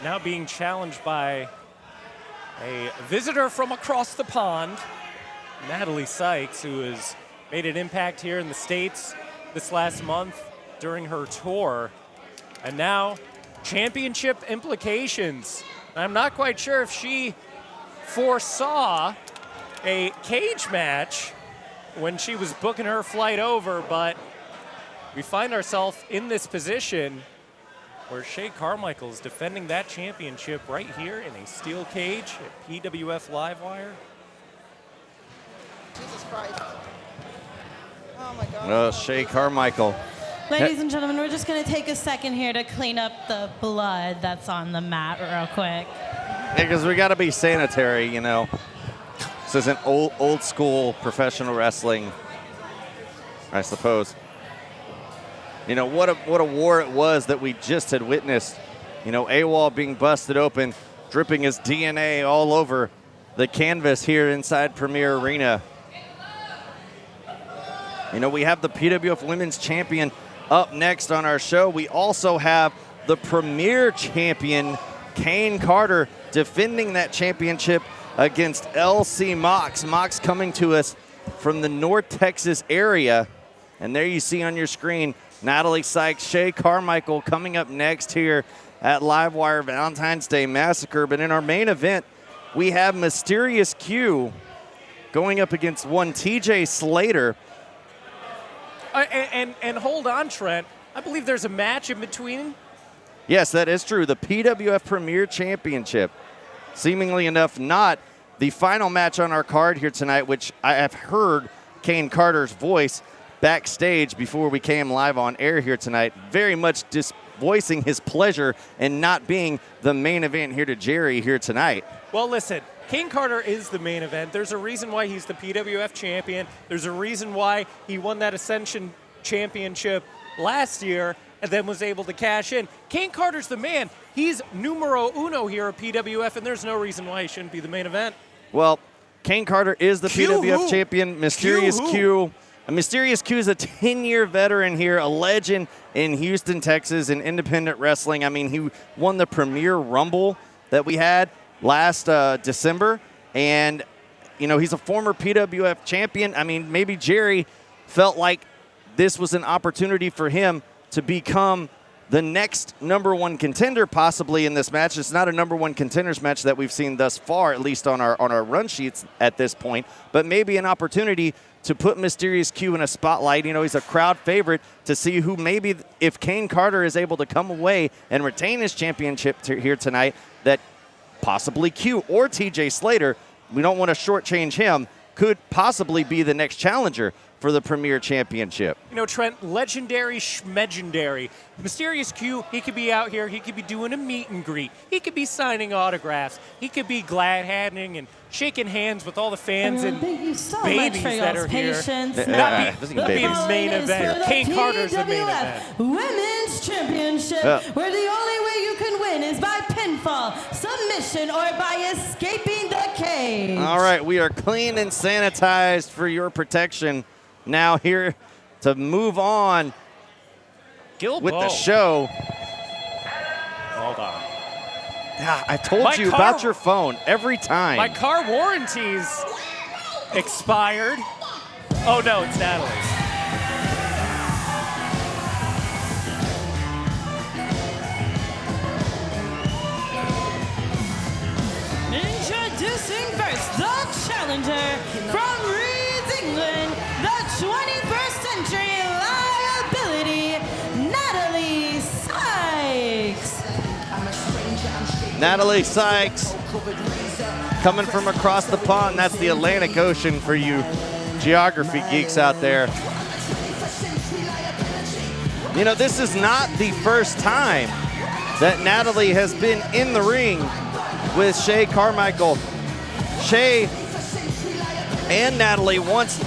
Now being challenged by a visitor from across the pond, Natalie Sykes, who has made an impact here in the States this last month during her tour. And now championship implications. I'm not quite sure if she foresaw a cage match when she was booking her flight over, but we find ourselves in this position where Shay KarMichael is defending that championship right here in a steel cage at PWF Livewire. Jesus Christ. Oh my God. Shay KarMichael. Ladies and gentlemen, we're just going to take a second here to clean up the blood that's on the mat real quick. Because we got to be sanitary, you know. This isn't old school professional wrestling, I suppose. You know, what a war it was that we just had witnessed. You know, Awol being busted open, dripping his DNA all over the canvas here inside Premier Arena. You know, we have the PWF Women's Champion up next on our show. We also have the Premier Champion, Caine Carter, defending that championship against LC Mox. Mox coming to us from the North Texas area. And there you see on your screen, Natalie Sykes, Shay KarMichael coming up next here at Livewire Valentine's Day Massacre. But in our main event, we have Mysterious Q going up against one Tj Slater. And hold on, Trent. I believe there's a match in between. Yes, that is true. The PWF Premier Championship. Seemingly enough, not the final match on our card here tonight, which I have heard Caine Carter's voice backstage before we came live on air here tonight, very much voicing his pleasure in not being the main event here to Jerry here tonight. Well, listen, Caine Carter is the main event. There's a reason why he's the PWF champion. There's a reason why he won that Ascension championship last year and then was able to cash in. Caine Carter's the man. He's numero uno here at PWF, and there's no reason why he shouldn't be the main event. Well, Caine Carter is the PWF champion. Mysterious Q. Mysterious Q is a 10-year veteran here, a legend in Houston, Texas, in independent wrestling. I mean, he won the Premier Rumble that we had last December, and, you know, he's a former PWF champion. I mean, maybe Jerry felt like this was an opportunity for him to become the next #1 contender possibly in this match. It's not a #1 contenders match that we've seen thus far, at least on our run sheets at this point, but maybe an opportunity to put Mysterious Q in a spotlight. You know, he's a crowd favorite, to see who maybe, if Caine Carter is able to come away and retain his championship here tonight, that possibly Q or TJ Slater, we don't want to shortchange him, could possibly be the next challenger for the Premier Championship. You know, Trent, legendary schmegendary. Mysterious Q, he could be out here, he could be doing a meet and greet. He could be signing autographs. He could be glad-handing and shaking hands with all the fans and thank you so babies much for that y'all's are here. patience. Yeah, Now, doesn't the get babies. following Main is event. for the Caine Carter's the main PWF event. Women's Championship, Yeah. where the only way you can win is by pinfall, submission, or by escaping the cage. All right, we are clean and sanitized for your protection. Now here to move on with the show. Hold on. Yeah, I told you about your phone every time. My car warranty's expired. Oh no, it's Natalie. Introducing first the challenger from Leeds, England, the 21st century liability, Natalie Sykes. Natalie Sykes coming from across the pond. That's the Atlantic Ocean for you geography geeks out there. You know, this is not the first time that Natalie has been in the ring with Shay KarMichael. Shay and Natalie once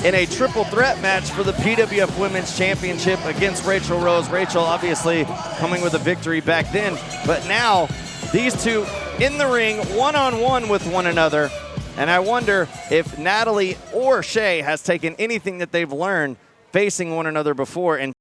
in a triple threat match for the PWF Women's Championship against Rachel Rose. Rachel obviously coming with a victory back then, but now these two in the ring one-on-one with one another, and I wonder if Natalie or Shay has taken anything that they've learned facing one another before and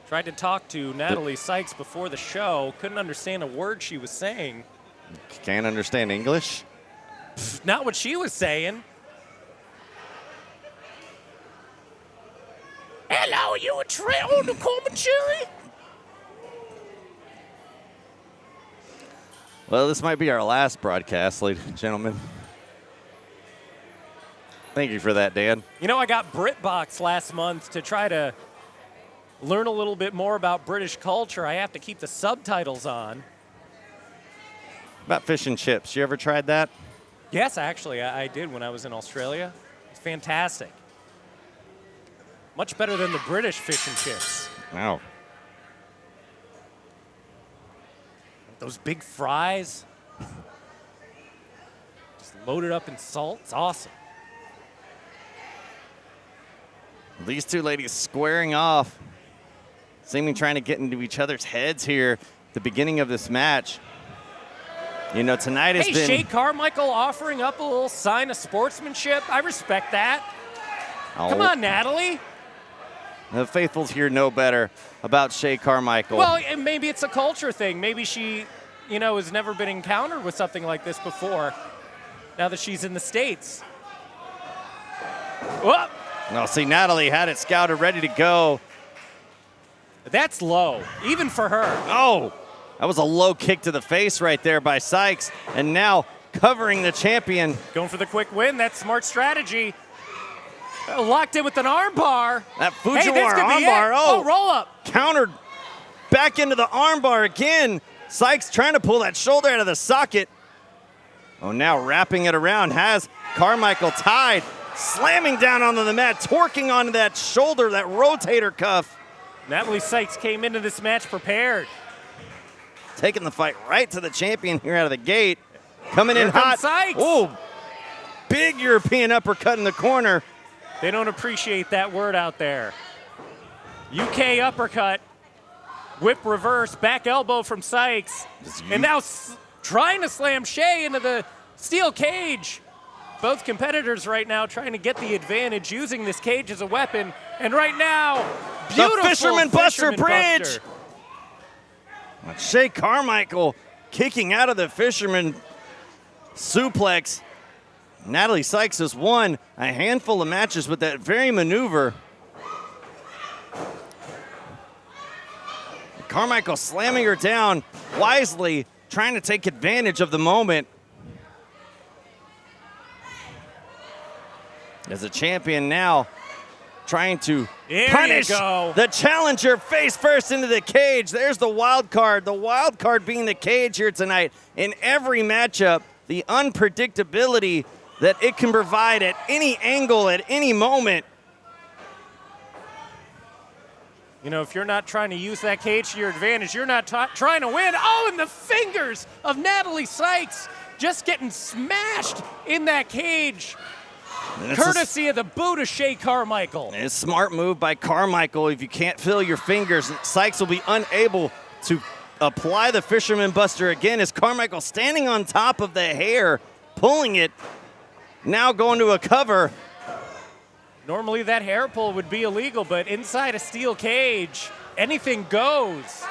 Tried to talk to Natalie Sykes before the show. Couldn't understand a word she was saying. can't understand English. Not what she was saying. Hello, you a Trent on the commentary? Well, this might be our last broadcast, ladies and gentlemen. Thank you for that, Dan. You know, I got BritBox last month to try to learn a little bit more about British culture. I have to keep the subtitles on. About fish and chips, you ever tried that? Yes, actually, I did when I was in Australia. It's fantastic. Much better than the British fish and chips. Wow. Those big fries. Just loaded up in salt. It's awesome. These two ladies squaring off, seeming trying to get into each other's heads here at the beginning of this match. You know, tonight has Hey, been... Shay KarMichael offering up a little sign of sportsmanship. I respect that. Oh, Come on, Natalie. the faithfuls here know better about Shay KarMichael. Well, and maybe it's a culture thing. Maybe she, you know, has never been encountered with something like this before, now that she's in the States. Whoop! No, see, Natalie had it scouted, ready to go. That's low, even for her. Oh, That was a low kick to the face right there by Sykes, and now covering the champion. Going for the quick win. That's smart strategy. Locked in with an arm bar. That Hey, Fujiwara this could be arm bar. it. Oh, roll up. countered back into the arm bar again. Sykes trying to pull that shoulder out of the socket. Oh, now wrapping it around, has KarMichael tied, slamming down onto the mat, torquing onto that shoulder, that rotator cuff. Natalie Sykes came into this match prepared. Taking the fight right to the champion here out of the gate. Coming Here in comes hot. Sykes. Oh, big European uppercut in the corner. They don't appreciate that word out there. UK uppercut. Whip reverse, back elbow from Sykes. And now trying to slam Shay into the steel cage. Both competitors right now trying to get the advantage, using this cage as a weapon. And right now, beautiful the Fisherman Buster bridge. Buster. Shay KarMichael kicking out of the Fisherman suplex. Natalie Sykes has won a handful of matches with that very maneuver. KarMichael slamming her down wisely, trying to take advantage of the moment. As a champion now trying to punish the challenger face first into the cage. There's the wild card. The wild card being the cage here tonight. In every matchup, the unpredictability that it can provide at any angle, at any moment. You know, if you're not trying to use that cage to your advantage, you're not trying to win. Oh, and the fingers of Natalie Sykes just getting smashed in that cage. Courtesy of the boot of Shay KarMichael. It's a smart move by KarMichael. If you can't feel your fingers, Sykes will be unable to apply the Fisherman Buster again as KarMichael standing on top of the hair, pulling it, now going to a cover. Normally that hair pull would be illegal, but inside a steel cage, anything goes.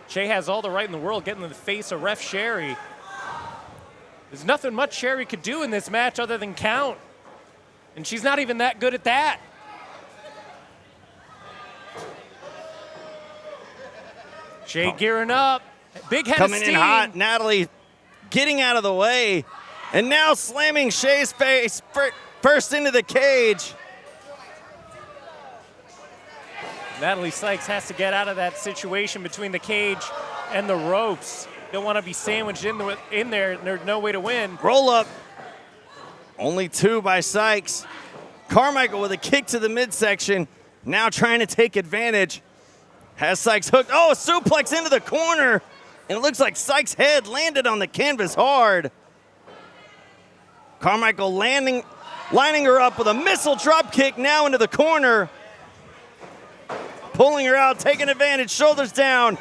Shay has all the right in the world getting in the face of Ref Sherry. There's nothing much Sherry could do in this match other than count. And she's not even that good at that. Shay gearing up. Big head Coming of steam. in hot, Natalie getting out of the way. And now slamming Shay's face first into the cage. Natalie Sykes has to get out of that situation between the cage and the ropes. Don't want to be sandwiched in there, and there's no way to win. Roll up. Only two by Sykes. KarMichael with a kick to the midsection. Now trying to take advantage. Has Sykes hooked. Oh, a suplex into the corner. And it looks like Sykes' head landed on the canvas hard. KarMichael lining her up with a missile drop kick now into the corner. Pulling her out, taking advantage, shoulders down.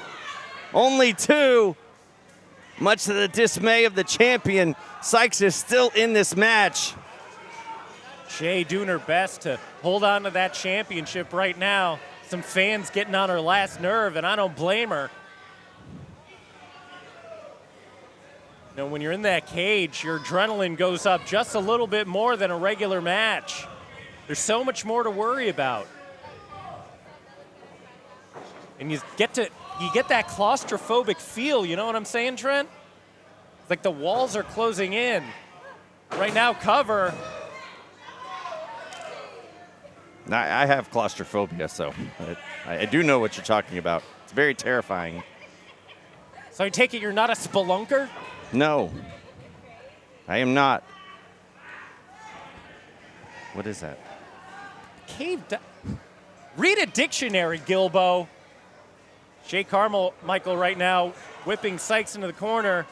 Only two. Much to the dismay of the champion, Sykes is still in this match. Shay doing her best to hold on to that championship right now. Some fans getting on her last nerve, and I don't blame her. You know, when you're in that cage, your adrenaline goes up just a little bit more than a regular match. There's so much more to worry about. And you get that claustrophobic feel, you know what I'm saying, Trent? It's like the walls are closing in. Right now, cover. I have claustrophobia, so I do know what you're talking about. It's very terrifying. So I take it you're not a spelunker? No, I am not. What is that? Cave. Read a dictionary, Gilbo. Shay KarMichael right now whipping Sykes into the corner.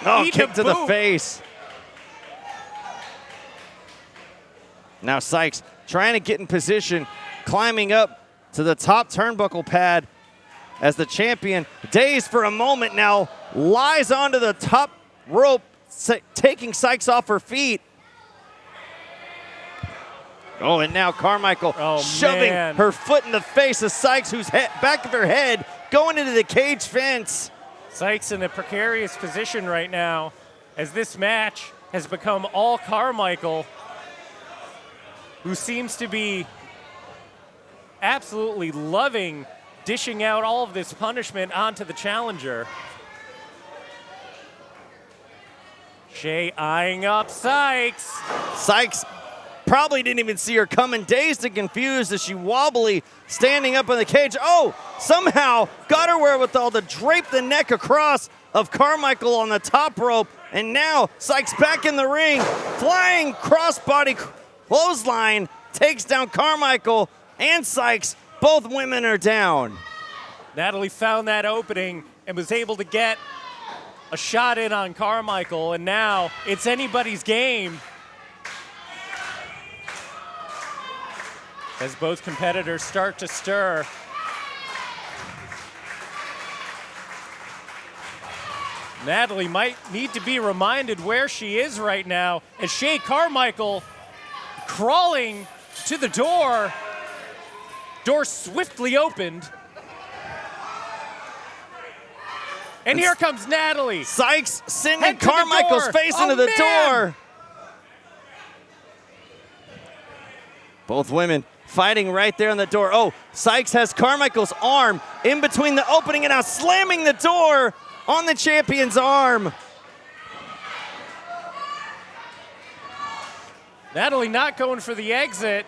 Oh, Eat kick a to the boot. face. Now Sykes trying to get in position, climbing up to the top turnbuckle pad as the champion, dazed for a moment now, lies onto the top rope, taking Sykes off her feet. Oh, and now KarMichael shoving her foot in the face of Sykes, whose back of her head going into the cage fence. Sykes in a precarious position right now as this match has become all KarMichael, who seems to be absolutely loving dishing out all of this punishment onto the challenger. Shay eyeing up Sykes. Sykes probably didn't even see her coming, dazed and confused as she wobbly standing up in the cage. Oh, somehow got her wherewithal to drape the neck across of KarMichael on the top rope. And now Sykes back in the ring, flying crossbody clothesline, takes down KarMichael and Sykes. Both women are down. Natalie found that opening and was able to get a shot in on KarMichael, and now it's anybody's game as both competitors start to stir. Natalie might need to be reminded where she is right now as Shay KarMichael crawling to the door. Door swiftly opened. And here comes Natalie. Sykes sending KarMichael's face into the door. Both women fighting right there on the door. Oh, Sykes has KarMichael's arm in between the opening and now slamming the door on the champion's arm. Natalie not going for the exit.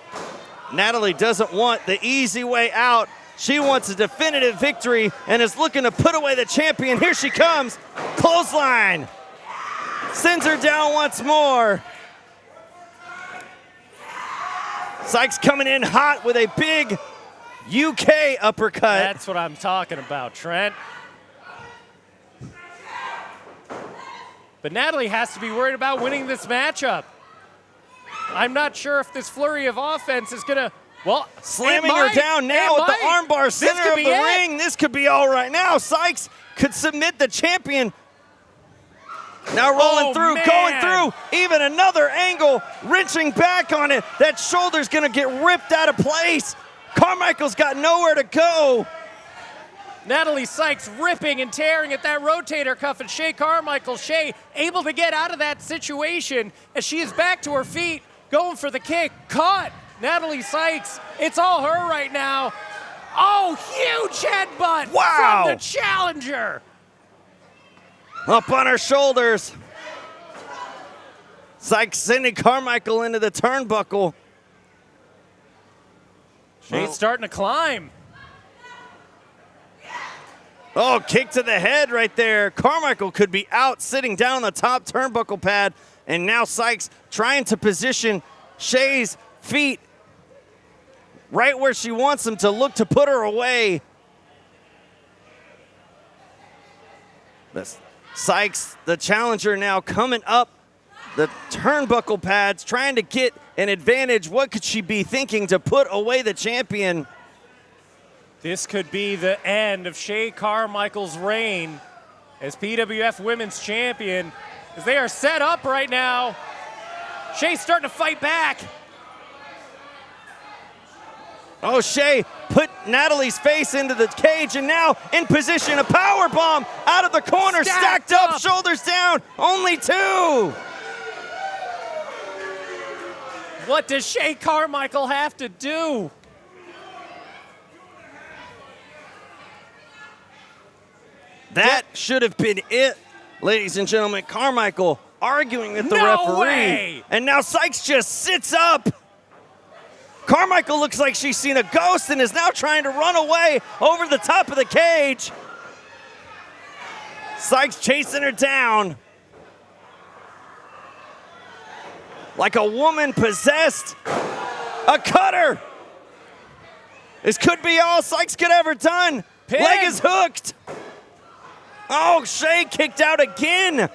Natalie doesn't want the easy way out. She wants a definitive victory and is looking to put away the champion. Here she comes. Clothesline. Sends her down once more. Sykes coming in hot with a big UK uppercut. That's what I'm talking about, Trent. But Natalie has to be worried about winning this matchup. I'm not sure if this flurry of offense is gonna, well, slamming her down now at the armbar center of the ring. This could be all right now. Sykes could submit the champion. Now rolling through, going through, even another angle, wrenching back on it. That shoulder's gonna get ripped out of place. KarMichael's got nowhere to go. Natalie Sykes ripping and tearing at that rotator cuff, and Shay KarMichael. Shay able to get out of that situation as she is back to her feet, going for the kick. Caught Natalie Sykes. It's all her right now. Oh, huge headbutt from the challenger. Up on her shoulders. Sykes sending KarMichael into the turnbuckle. Shay's starting to climb. Oh, kick to the head right there. KarMichael could be out, sitting down on the top turnbuckle pad. And now Sykes trying to position Shay's feet right where she wants him to look to put her away. Sykes, the challenger, now coming up the turnbuckle pads, trying to get an advantage. What could she be thinking to put away the champion? This could be the end of Shay KarMichael's reign as PWF Women's Champion, as they are set up right now. Shay's starting to fight back. Oh, Shay put Natalie's face into the cage and now in position. A power bomb out of the corner, stacked up, shoulders down, only two. What does Shay KarMichael have to do? That should have been it, ladies and gentlemen. KarMichael arguing with the referee. Way. And now Sykes just sits up. KarMichael looks like she's seen a ghost and is now trying to run away over the top of the cage. Sykes chasing her down like a woman possessed. A cutter. This could be all Sykes could ever done. Pin. Leg is hooked. Oh, Shay kicked out again.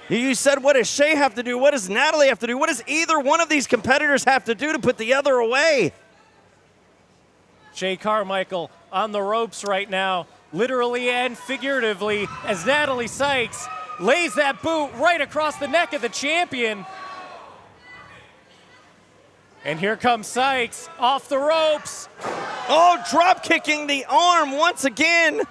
You said, what does Shay have to do? What does Natalie have to do? What does either one of these competitors have to do to put the other away? Shay KarMichael on the ropes right now, literally and figuratively, as Natalie Sykes lays that boot right across the neck of the champion. And here comes Sykes off the ropes. Oh, drop kicking the arm once again.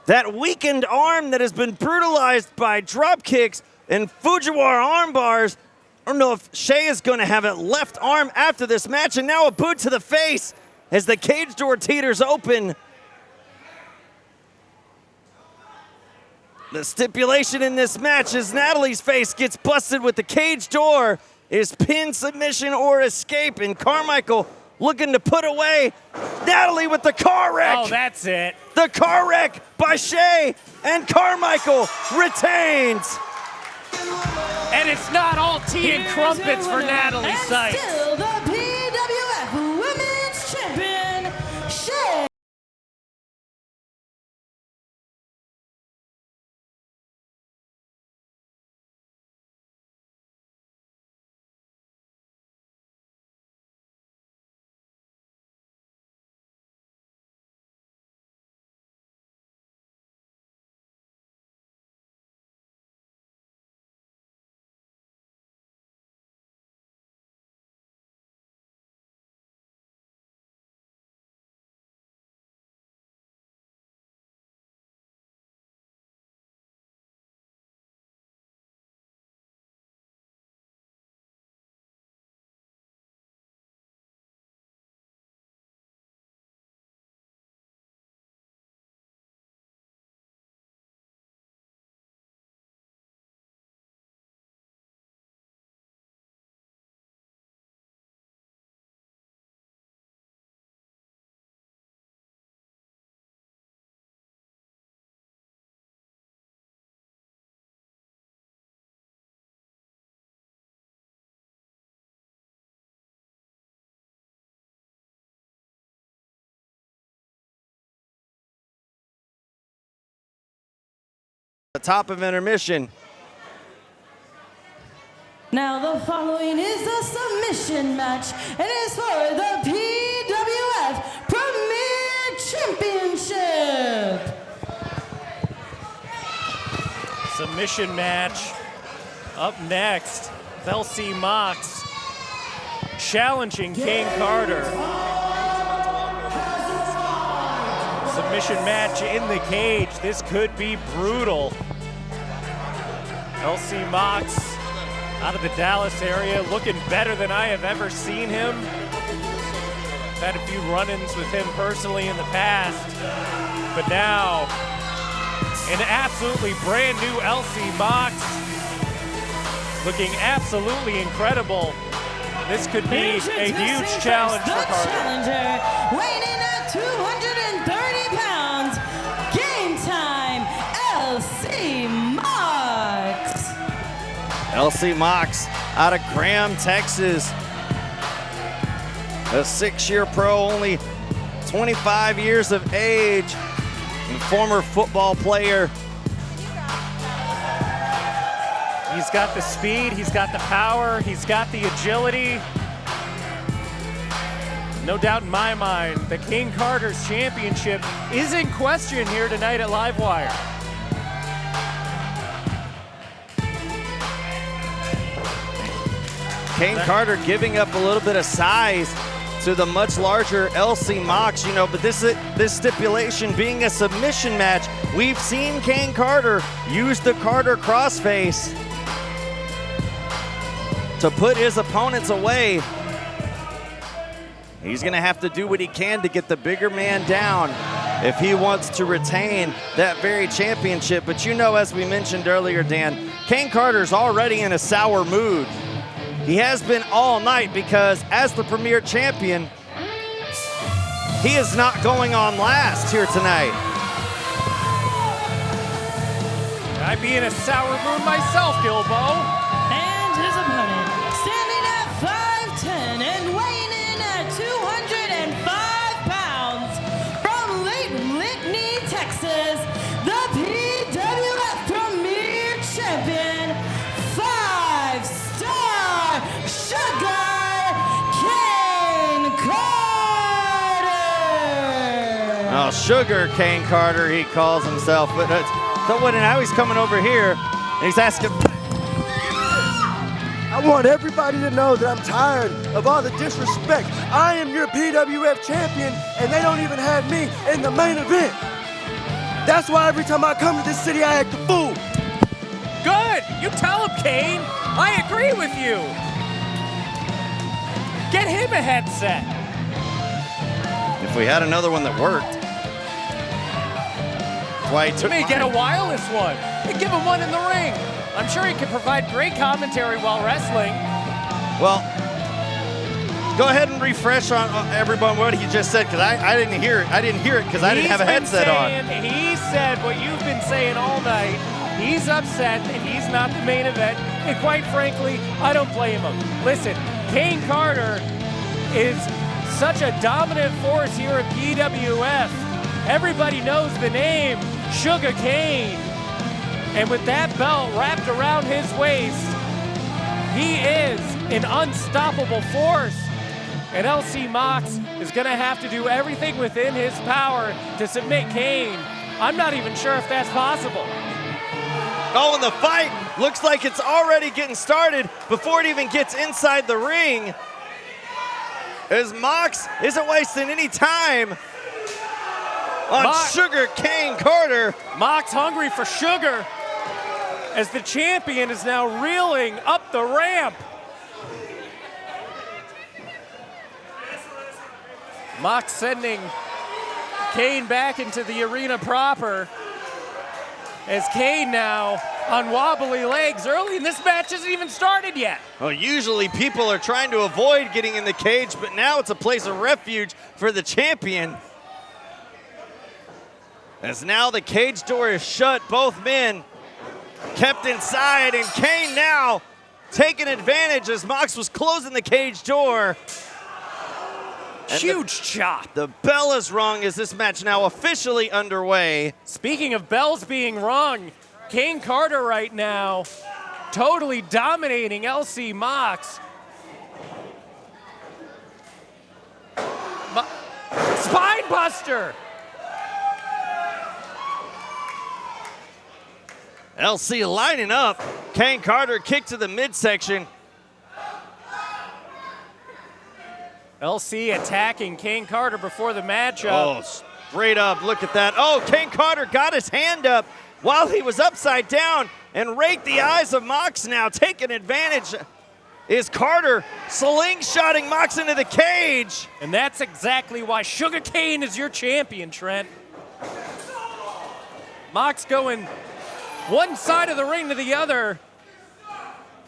That weakened arm that has been brutalized by drop kicks and Fujiwara arm bars I don't know if Shay is going to have a left arm after this match, and now a boot to the face as the cage door teeters open. The stipulation in this match is Natalie's face gets busted with the cage door, is pin, submission, or escape, and KarMichael looking to put away Natalie with the car wreck. Oh, that's it. The car wreck by Shay, and KarMichael retains. And it's not all tea and crumpets for Natalie and Sykes. Still the PWF Women's Champion, Shay. The top of intermission. Now the following is a submission match, and it is for the PWF Premier Championship. Submission match. Up next, LC Mox challenging Caine Carter. Submission match in the cage. This could be brutal. LC Mox out of the Dallas area, looking better than I have ever seen him. I've had a few run-ins with him personally in the past, but now an absolutely brand new LC Mox, looking absolutely incredible. This could be a huge challenge for Carter. Challenger, weighing in at 230 pounds, game time, LC Mox. LC Mox out of Graham, Texas. A 6-year pro, only 25 years of age, and former football player. He's got the speed, he's got the power, he's got the agility. No doubt in my mind that Caine Carter's championship is in question here tonight at Livewire. Caine Carter giving up a little bit of size to the much larger LC Mox, you know, but this stipulation being a submission match, we've seen Caine Carter use the Carter crossface to put his opponents away. He's gonna have to do what he can to get the bigger man down if he wants to retain that very championship. But you know, as we mentioned earlier, Dan, Caine Carter's already in a sour mood. He has been all night because as the Premier Champion, he is not going on last here tonight. I'd be in a sour mood myself, Gilbo. And his opponent, standing at 5'10" and weighing in at 205 pounds, from Layton Whitney, Texas, the PWF Premier Champion, 5-star Sugar Caine Carter. Oh, Sugar Caine Carter, he calls himself. But now he's coming over here and he's asking. I want everybody to know that I'm tired of all the disrespect. I am your PWF champion, and they don't even have me in the main event. That's why every time I come to this city, I act a fool. Good, you tell him, Caine. I agree play with you. Get him a headset. If we had another one that worked. Why he took Maybe get a wireless one and give him one in the ring. I'm sure he can provide great commentary while wrestling. Well, go ahead and refresh on everyone what he just said, because I didn't hear it. I didn't hear it because I didn't have a headset on. He said what you've been saying all night. He's upset that he's not the main event, and quite frankly, I don't blame him. Listen, Caine Carter is such a dominant force here at PWF. Everybody knows the name, Sugar Caine. And with that belt wrapped around his waist, he is an unstoppable force. And LC Mox is gonna have to do everything within his power to submit Caine. I'm not even sure if that's possible. Oh, and the fight looks like it's already getting started before it even gets inside the ring. As Mox isn't wasting any time on Sugar Caine Carter. Mox hungry for sugar as the champion is now reeling up the ramp. Mox sending Caine back into the arena proper. As Caine now on wobbly legs early, and this match hasn't even started yet. Well, usually people are trying to avoid getting in the cage, but now it's a place of refuge for the champion. As now the cage door is shut, both men kept inside, and Caine now taking advantage as Mox was closing the cage door. And huge chop. The bell is rung as this match now officially underway. Speaking of bells being rung, Caine Carter right now totally dominating LC Mox. Spine buster. LC lining up. Caine Carter kick to the midsection. LC attacking Caine Carter before the matchup. Oh, straight up, look at that. Oh, Caine Carter got his hand up while he was upside down and raked the eyes of Mox now. Taking advantage is Carter slingshotting Mox into the cage. And that's exactly why Sugar Caine is your champion, Trent. Mox going one side of the ring to the other.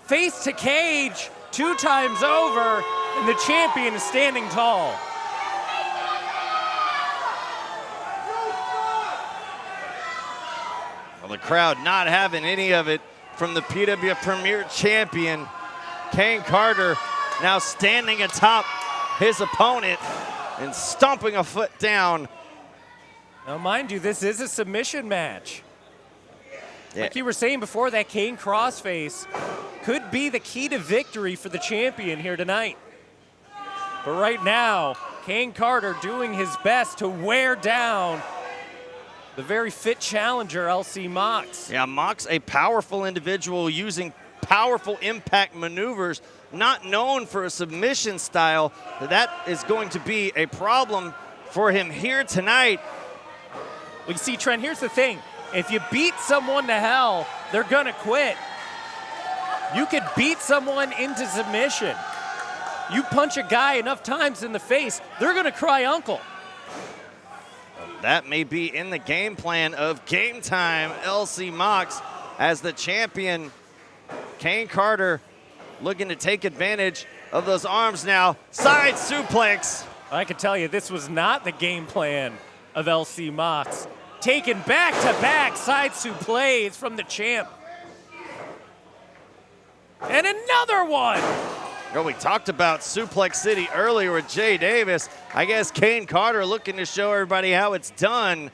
Face to cage 2 times over. And the champion is standing tall. Well, the crowd not having any of it from the PWF Premier Champion. Caine Carter now standing atop his opponent and stomping a foot down. Now, mind you, this is a submission match. Yeah. Like you were saying before, that Caine crossface could be the key to victory for the champion here tonight. But right now, Caine Carter doing his best to wear down the very fit challenger, LC Mox. Yeah, Mox, a powerful individual using powerful impact maneuvers, not known for a submission style. That is going to be a problem for him here tonight. Well, you see, Trent, here's the thing. If you beat someone to hell, they're gonna quit. You could beat someone into submission. You punch a guy enough times in the face, they're gonna cry uncle. That may be in the game plan of Game Time. LC Mox as the champion. Caine Carter looking to take advantage of those arms now. Side suplex. I can tell you this was not the game plan of LC Mox. Taking back-to-back side suplex from the champ. And another one. Well, we talked about Suplex City earlier with Jay Davis. I guess Caine Carter looking to show everybody how it's done.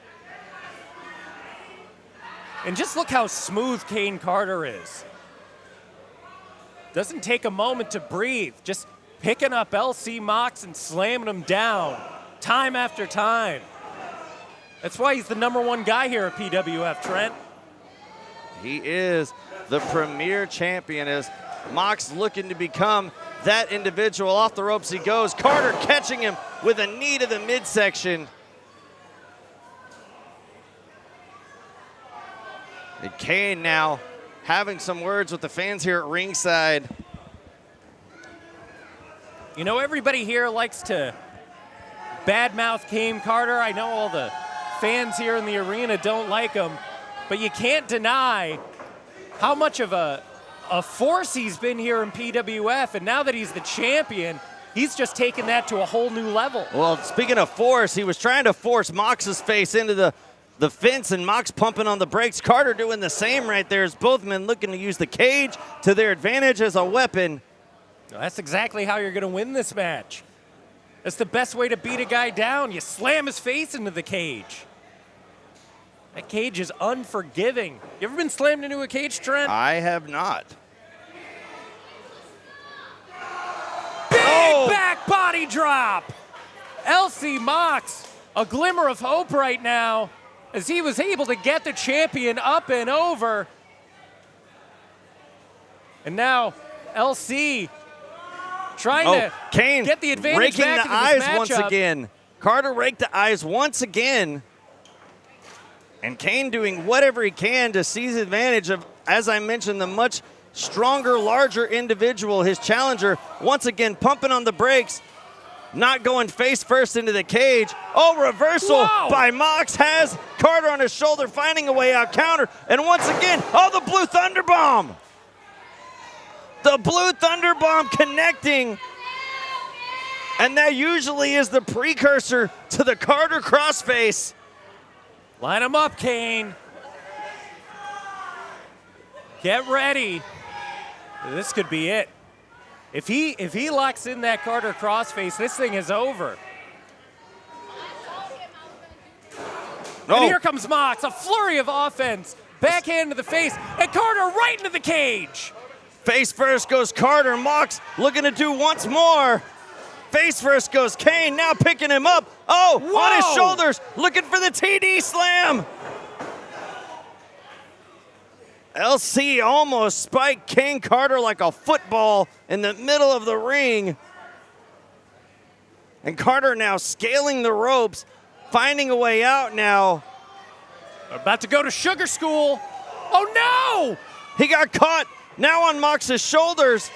And just look how smooth Caine Carter is. Doesn't take a moment to breathe. Just picking up LC Mox and slamming him down time after time. That's why he's the #1 guy here at PWF, Trent. He is the premier champion as Mox looking to become that individual. Off the ropes he goes. Carter catching him with a knee to the midsection. And Caine now having some words with the fans here at ringside. You know, everybody here likes to badmouth Caine Carter. I know all the fans here in the arena don't like him, but you can't deny how much of a force he's been here in PWF, and now that he's the champion, he's just taken that to a whole new level. Well, speaking of force, he was trying to force Mox's face into the fence, and Mox pumping on the brakes. Carter doing the same right there as both men looking to use the cage to their advantage as a weapon. That's exactly how you're going to win this match. That's the best way to beat a guy down. You slam his face into the cage. That cage is unforgiving. You ever been slammed into a cage, Trent? I have not. Big back body drop. LC Mox, a glimmer of hope right now, as he was able to get the champion up and over. And now LC trying to Caine get the advantage raking back the into eyes this matchup. once again. Carter raked the eyes once again. And Caine doing whatever he can to seize advantage of, as I mentioned, the much stronger, larger individual, his challenger, once again pumping on the brakes, not going face first into the cage. Oh, reversal by Mox has Carter on his shoulder, finding a way out, counter, and once again, the Blue Thunder Bomb. The Blue Thunder Bomb connecting, and that usually is the precursor to the Carter crossface. Line him up, Caine. Get ready. This could be it. If he locks in that Carter crossface, this thing is over. And here comes Mox, a flurry of offense. Backhand to the face, and Carter right into the cage. Face first goes Carter. Mox looking to do once more. Face first goes Caine, now picking him up. Oh, on his shoulders, looking for the TD slam. LC almost spiked Caine Carter like a football in the middle of the ring. And Carter now scaling the ropes, finding a way out now. About to go to sugar school. Oh no! He got caught now on Mox's shoulders.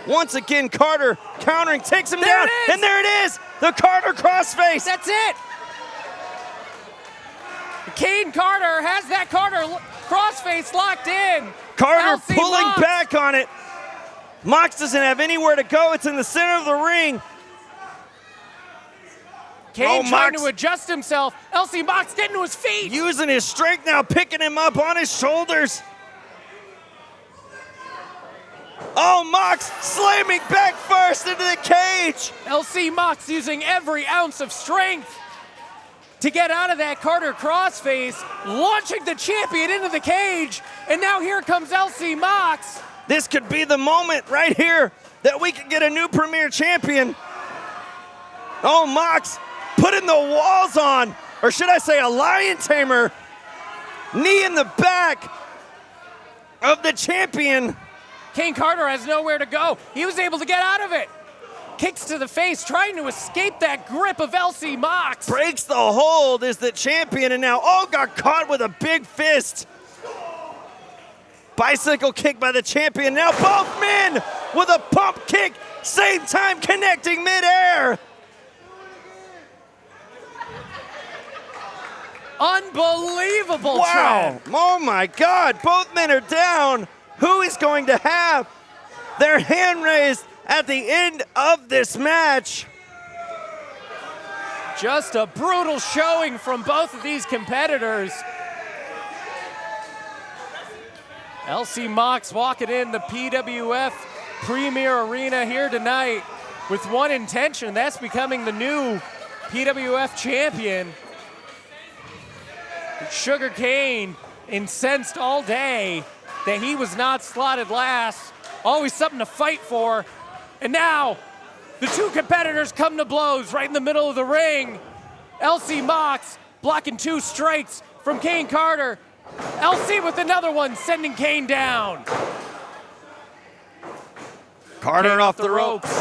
Once again, Carter countering, takes him down, and there it is, the Carter crossface. That's it. Caine Carter has that Carter crossface locked in. Carter LC pulling Mox back on it. Mox doesn't have anywhere to go. It's in the center of the ring. Caine trying to adjust himself. LC Mox getting to his feet. Using his strength now, picking him up on his shoulders. Oh, Mox slamming back first into the cage. LC Mox using every ounce of strength to get out of that Carter crossface, launching the champion into the cage, and now here comes LC Mox. This could be the moment right here that we could get a new Premier Champion. Oh, Mox putting the walls on, or should I say a lion tamer. Knee in the back of the champion. Caine Carter has nowhere to go. He was able to get out of it. Kicks to the face, trying to escape that grip of LC Mox. Breaks the hold is the champion, and now, got caught with a big fist. Bicycle kick by the champion. Now both men with a pump kick, same time connecting midair. Unbelievable, wow. Trent. Oh my God, both men are down. Who is going to have their hand raised at the end of this match? Just a brutal showing from both of these competitors. LC Mox walking in the PWF Premier Arena here tonight with one intention, that's becoming the new PWF champion. Sugar Caine incensed all day that he was not slotted last. Always something to fight for. And now, the two competitors come to blows right in the middle of the ring. LC Mox blocking two strikes from Caine Carter. LC with another one, sending Caine down. Carter Caine off the ropes.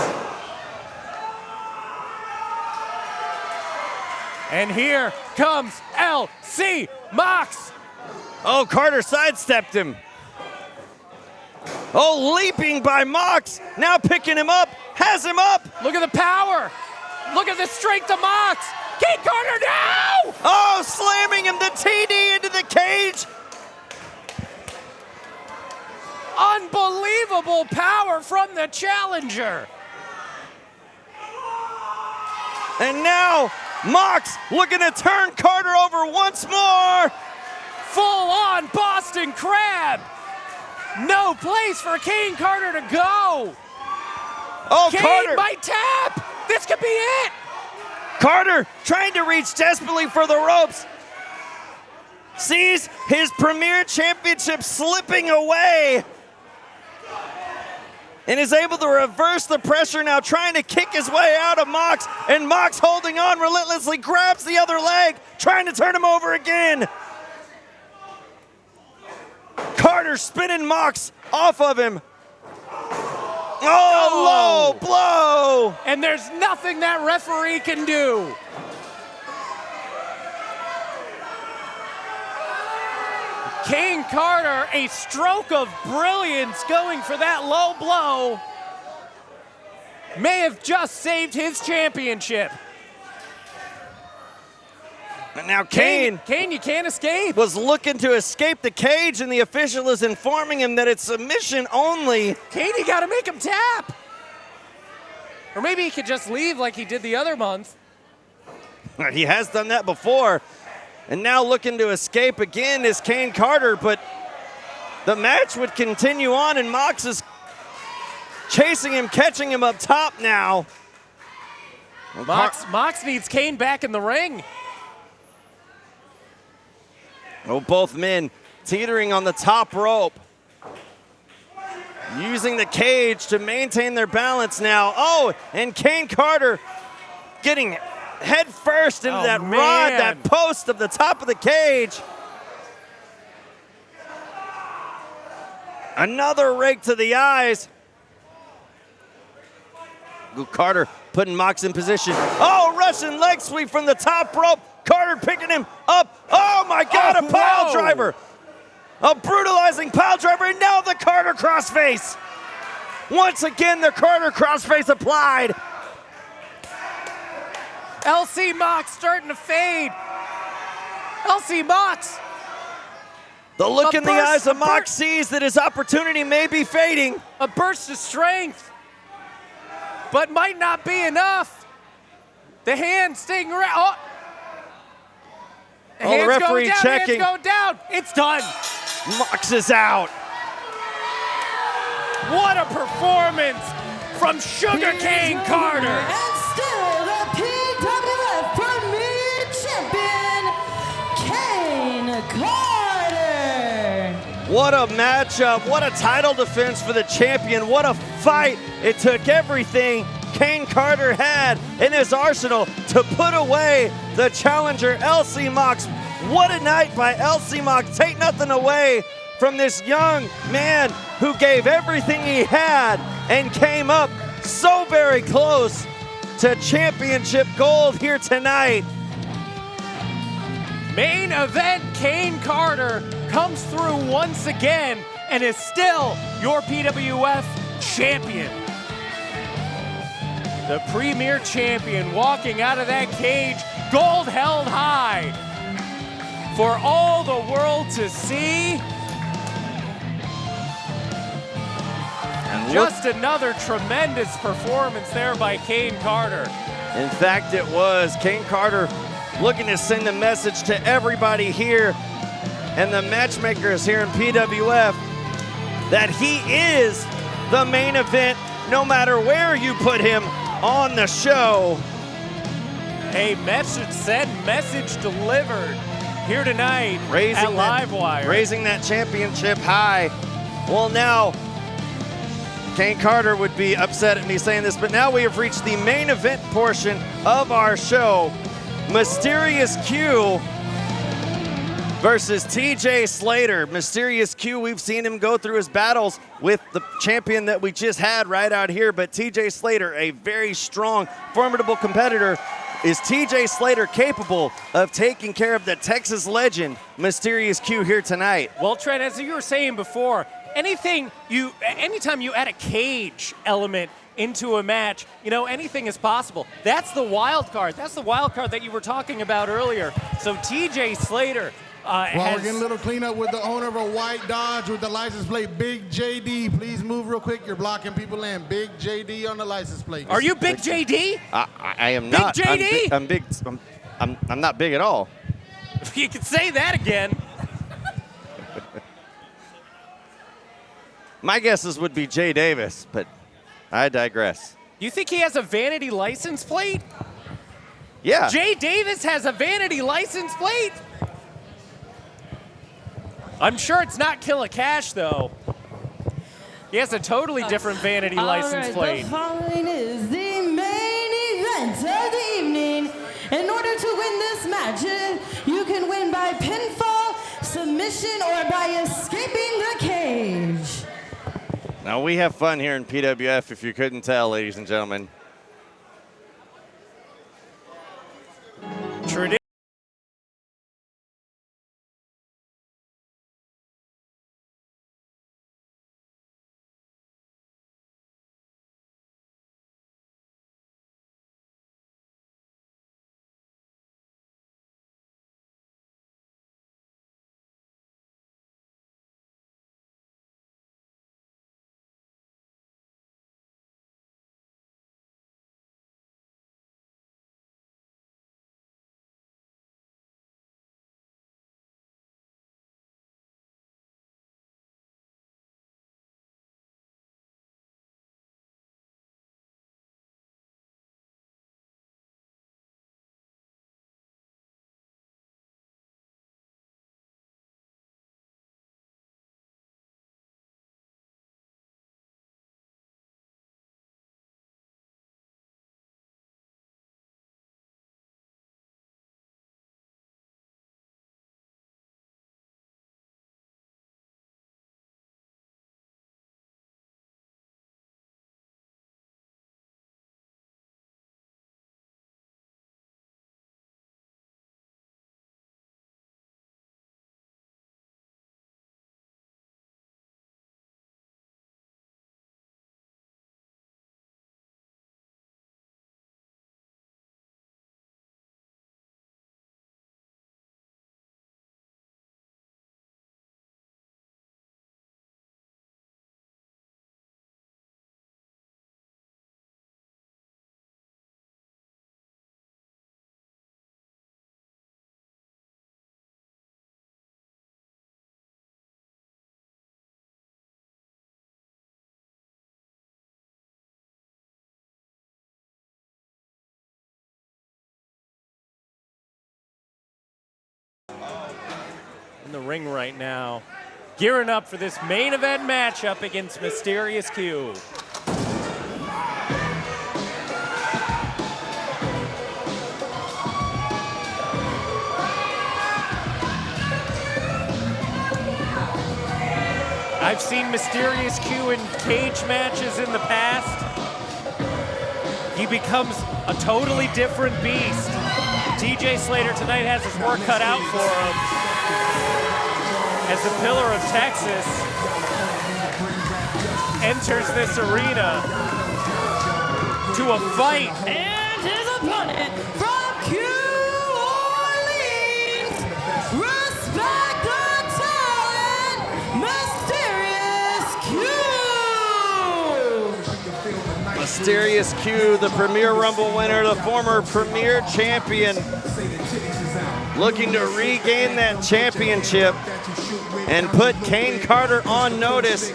And here comes LC Mox. Oh, Carter sidestepped him. Oh, leaping by Mox. Now picking him up, has him up. Look at the power. Look at the strength of Mox. Caine Carter now! Oh, slamming him, the TD into the cage. Unbelievable power from the challenger. And now Mox looking to turn Carter over once more. Full on Boston Crab. No place for Caine Carter to go. Oh, Caine Carter. might tap. This could be it. Carter trying to reach desperately for the ropes. Sees his Premier Championship slipping away. And is able to reverse the pressure now, trying to kick his way out of Mox. And Mox holding on relentlessly, grabs the other leg, trying to turn him over again. Carter spinning Mox off of him. Oh, low blow. And there's nothing that referee can do. Caine Carter, a stroke of brilliance going for that low blow. May have just saved his championship. And now Caine you can't escape. was looking to escape the cage, and the official is informing him that it's submission only. Caine, you gotta make him tap. Or maybe he could just leave like he did the other month. He has done that before. And now looking to escape again is Caine Carter, but the match would continue on, and Mox is chasing him, catching him up top now. Mox needs Caine back in the ring. Oh, both men teetering on the top rope. Using the cage to maintain their balance now. Oh, and Caine Carter getting head first into that rod, that post of the top of the cage. Another rake to the eyes. Carter putting Mox in position. Oh, Russian leg sweep from the top rope. Carter picking him up. Oh my God, a pile driver. A brutalizing pile driver, and now the Carter crossface. Once again, the Carter crossface applied. LC Mox starting to fade. LC Mox. The look in the eyes of Mox sees that his opportunity may be fading. A burst of strength, but might not be enough. The hand staying around. Oh. The hands referee go down, checking. hands go down. It's done. Mox is out. What a performance from Sugar Caine Carter. And still the Pwf Premier Champion, Caine Carter. What a matchup. What a title defense for the champion. What a fight. It took everything Caine Carter had in his arsenal to put away the challenger, LC Mox. What a night by LC Mox. Take nothing away from this young man who gave everything he had and came up so very close to championship gold here tonight. Main event, Caine Carter comes through once again and is still your PWF champion. The Premier Champion walking out of that cage, gold held high for all the world to see. And just another tremendous performance there by Caine Carter. In fact, it was Caine Carter looking to send a message to everybody here and the matchmakers here in PWF that he is the main event no matter where you put him on the show. A message sent, message delivered here tonight at Livewire. Raising that championship high. Well, now, Caine Carter would be upset at me saying this, but now we have reached the main event portion of our show. Mysterious Q versus TJ Slater. Mysterious Q, we've seen him go through his battles with the champion that we just had right out here, but TJ Slater, a very strong, formidable competitor. Is TJ Slater capable of taking care of the Texas legend, Mysterious Q, here tonight? Well, Trent, as you were saying before, anytime you add a cage element into a match, you know, anything is possible. That's the wild card. That's the wild card that you were talking about earlier. So TJ Slater While we're getting a little cleanup with the owner of a white Dodge with the license plate, Big JD. Please move real quick. You're blocking people in. Big JD on the license plate. Are you Big JD? I am not. Big JD? I'm big. I'm not big at all. You can say that again. My guesses would be Jay Davis, but I digress. You think he has a vanity license plate? Yeah. Jay Davis has a vanity license plate? I'm sure it's not Killah Kash, though. He has a totally different vanity license plate. The following is the main event of the evening. In order to win this match, you can win by pinfall, submission, or by escaping the cage. Now, we have fun here in PWF, if you couldn't tell, ladies and gentlemen. In the ring right now, gearing up for this main event matchup against Mysterious Q. I've seen Mysterious Q in cage matches in the past. He becomes a totally different beast. TJ Slater tonight has his work cut out for him. As the Pillar of Texas enters this arena to a fight. And his opponent from Q Orleans, respect the talent, Mysterious Q. Mysterious Q, the Premier Rumble winner, the former Premier Champion, looking to regain that championship and put Caine Carter on notice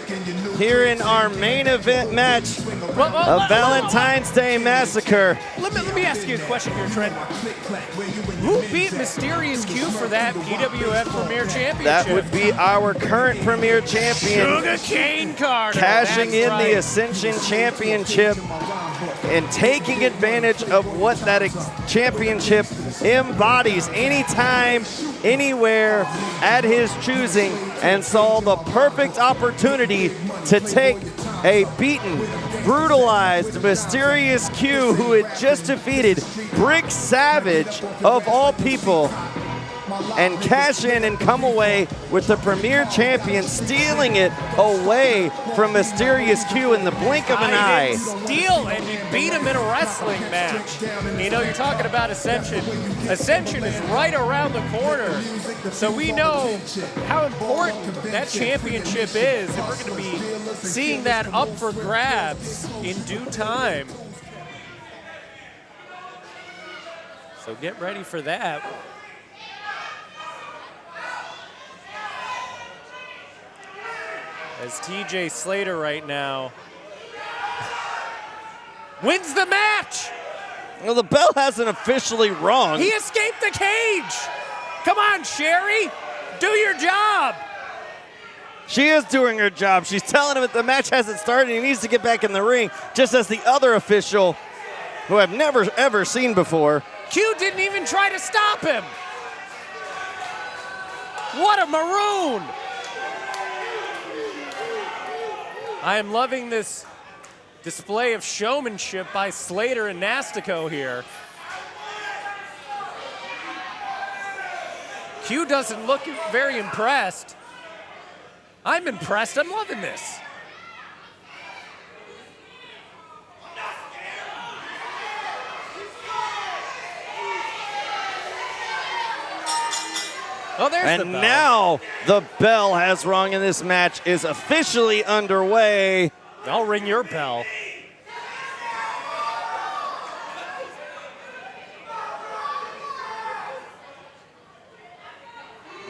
here in our main event match of Valentine's Day Massacre. Let me ask you a question here, Trent. Who beat Mysterious Q for that PWF Premier Championship? That would be our current Premier Champion, Caine Carter. Cashing in the Ascension Championship and taking advantage of what that championship embodies anytime, anywhere, at his choosing, and saw the perfect opportunity to take a beaten, brutalized Mysterious Q, who had just defeated Brick Savage, of all people, and cash in and come away with the Premier Champion, stealing it away from Mysterious Q in the blink of an eye. Steal, and you beat him in a wrestling match. You know, you're talking about Ascension. Ascension is right around the corner, so we know how important that championship is, and we're going to be seeing that up for grabs in due time. So get ready for that. As TJ Slater right now wins the match. Well, the bell hasn't officially rung. He escaped the cage. Come on, Sherry, do your job. She is doing her job. She's telling him that the match hasn't started. He needs to get back in the ring, just as the other official, who I've never, ever seen before. Q didn't even try to stop him. What a maroon. I am loving this display of showmanship by Slater and Nastico here. Q doesn't look very impressed. I'm impressed. I'm loving this. Oh, there's the bell. And now the bell has rung and this match is officially underway. I'll ring your bell.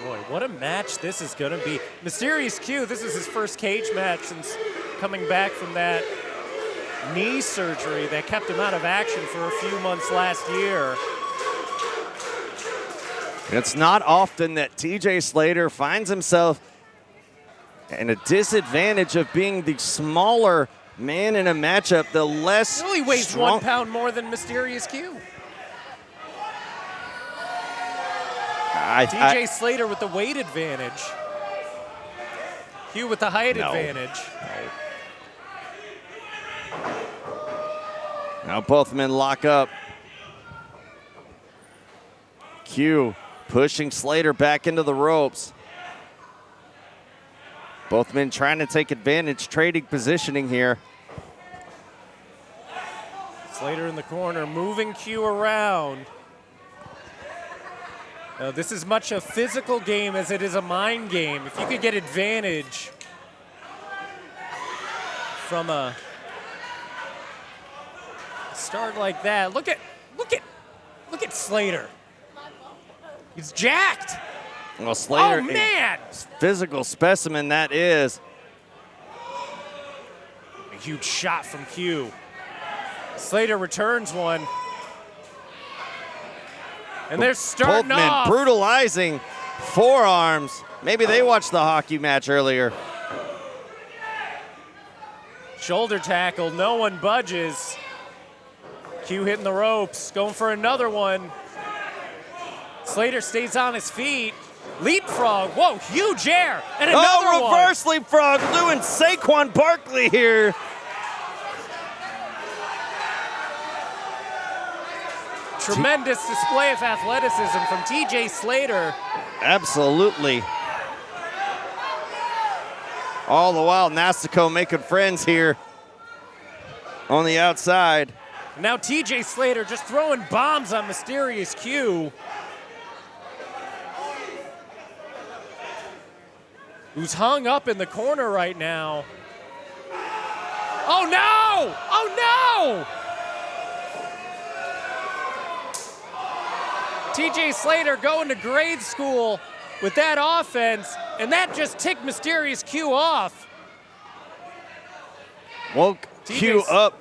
Boy, what a match this is going to be. Mysterious Q, this is his first cage match since coming back from that knee surgery that kept him out of action for a few months last year. It's not often that TJ Slater finds himself in a disadvantage of being the smaller man in a matchup, the less He only weighs strong. 1 pound more than Mysterious Q. TJ Slater with the weight advantage. Q with the height advantage. Now both men lock up. Q pushing Slater back into the ropes. Both men trying to take advantage, trading positioning here. Slater in the corner, moving Q around. Now, this is much a physical game as it is a mind game. If you could get advantage from a start like that, look at Slater. He's jacked. Well, Slater, oh man! Physical specimen that is. A huge shot from Q. Slater returns one. And they're starting both men off. Brutalizing forearms. Maybe they watched the hockey match earlier. Shoulder tackle, no one budges. Q hitting the ropes, going for another one. Slater stays on his feet. Leapfrog, whoa, huge air, and another one. Reverse leapfrog, doing Saquon Barkley here. Tremendous display of athleticism from TJ Slater. Absolutely. All the while, Nastico making friends here on the outside. Now TJ Slater just throwing bombs on Mysterious Q. Who's hung up in the corner right now. Oh no! Oh no! TJ Slater going to grade school with that offense, and that just ticked Mysterious Q off. Woke Q up.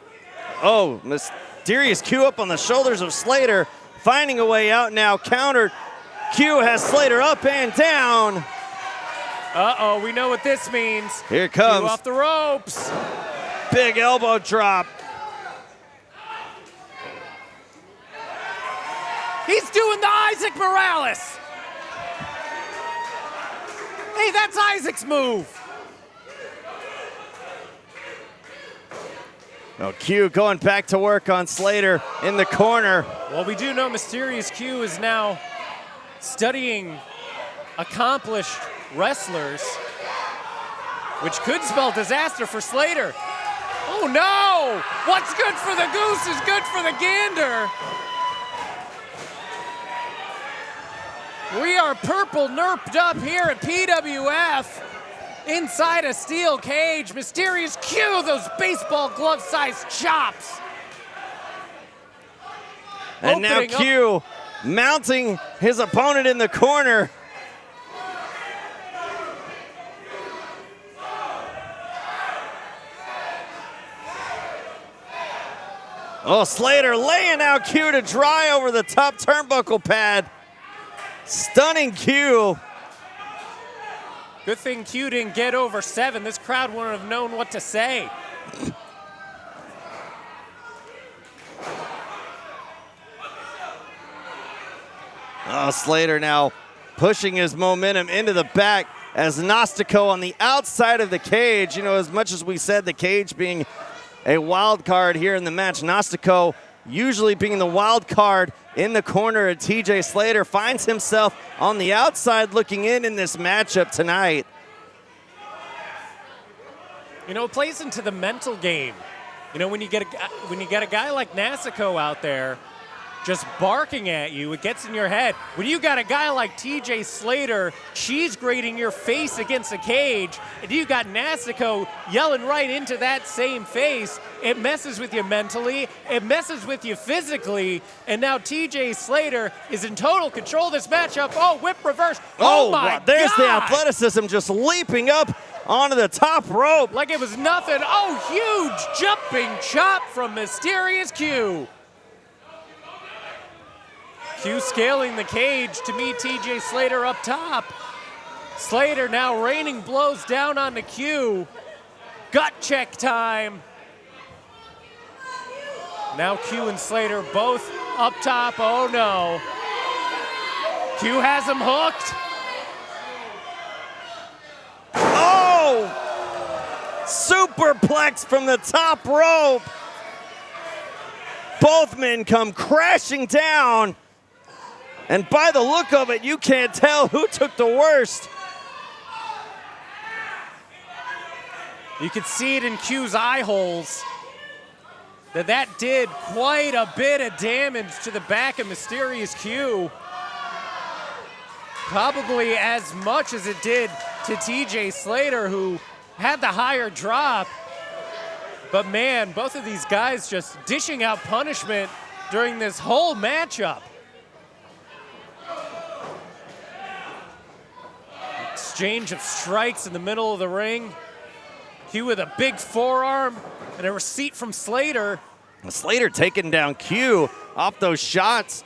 Oh, Mysterious Q up on the shoulders of Slater, finding a way out now, countered. Q has Slater up and down. Uh-oh, we know what this means. Here it comes. Q off the ropes. Big elbow drop. He's doing the Isaac Morales. Hey, that's Isaac's move. Oh, Q going back to work on Slater in the corner. Well, we do know Mysterious Q is now studying accomplished wrestlers, which could spell disaster for Slater. Oh no! What's good for the goose is good for the gander. We are purple nerped up here at PWF inside a steel cage. Mysterious Q, those baseball glove-sized chops. And now Q mounting his opponent in the corner. Oh, Slater laying out Q to dry over the top turnbuckle pad. Stunning Q. Good thing Q didn't get over 7. This crowd wouldn't have known what to say. Oh, Slater now pushing his momentum into the back as Gnostico on the outside of the cage. You know, as much as we said the cage being a wild card here in the match, Gnostico usually being the wild card in the corner of TJ Slater finds himself on the outside looking in this matchup tonight. You know, it plays into the mental game. You know, when you get a guy like Gnostico out there just barking at you, it gets in your head. When you got a guy like TJ Slater cheese grating your face against a cage, and you got Gnostico yelling right into that same face, it messes with you mentally, it messes with you physically, and now TJ Slater is in total control of this matchup. Oh, whip reverse. Oh my God. There's the athleticism just leaping up onto the top rope. Like it was nothing. Oh, huge jumping chop from Mysterious Q. Q scaling the cage to meet TJ Slater up top. Slater now raining blows down onto Q. Gut check time. Now Q and Slater both up top. Oh no. Q has him hooked. Oh! Superplex from the top rope. Both men come crashing down. And by the look of it, you can't tell who took the worst. You could see it in Q's eye holes that did quite a bit of damage to the back of Mysterious Q. Probably as much as it did to TJ Slater, who had the higher drop. But man, both of these guys just dishing out punishment during this whole matchup. Exchange of strikes in the middle of the ring. Q with a big forearm and a receipt from Slater. Slater taking down Q off those shots.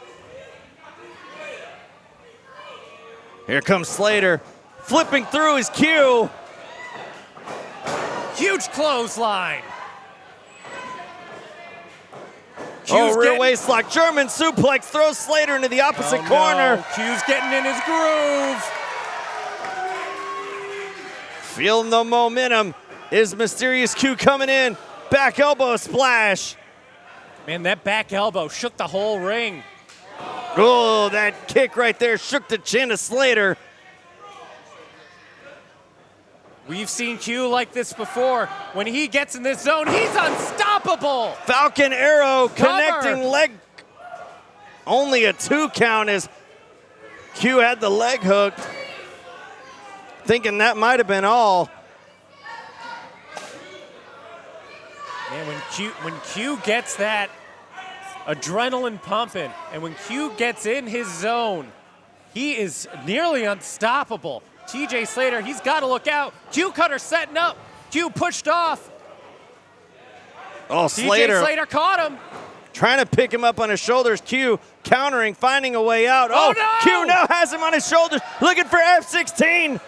Here comes Slater, flipping through his Q. Huge clothesline. Rear waist lock, German suplex, throws Slater into the opposite corner. No. Q's getting in his groove. Feeling the momentum is Mysterious Q coming in. Back elbow splash. Man, that back elbow shook the whole ring. Oh, that kick right there shook the chin of Slater. We've seen Q like this before. When he gets in this zone, he's unstoppable. Falcon Aero Cover. connecting leg. Only a 2 count as Q had the leg hooked. Thinking that might have been all. Man, when Q gets that adrenaline pumping, and when Q gets in his zone, he is nearly unstoppable. TJ Slater, he's got to look out. Q cutter setting up. Q pushed off. Oh, TJ Slater caught him. Trying to pick him up on his shoulders. Q countering, finding a way out. Oh no! Q now has him on his shoulders, looking for F16.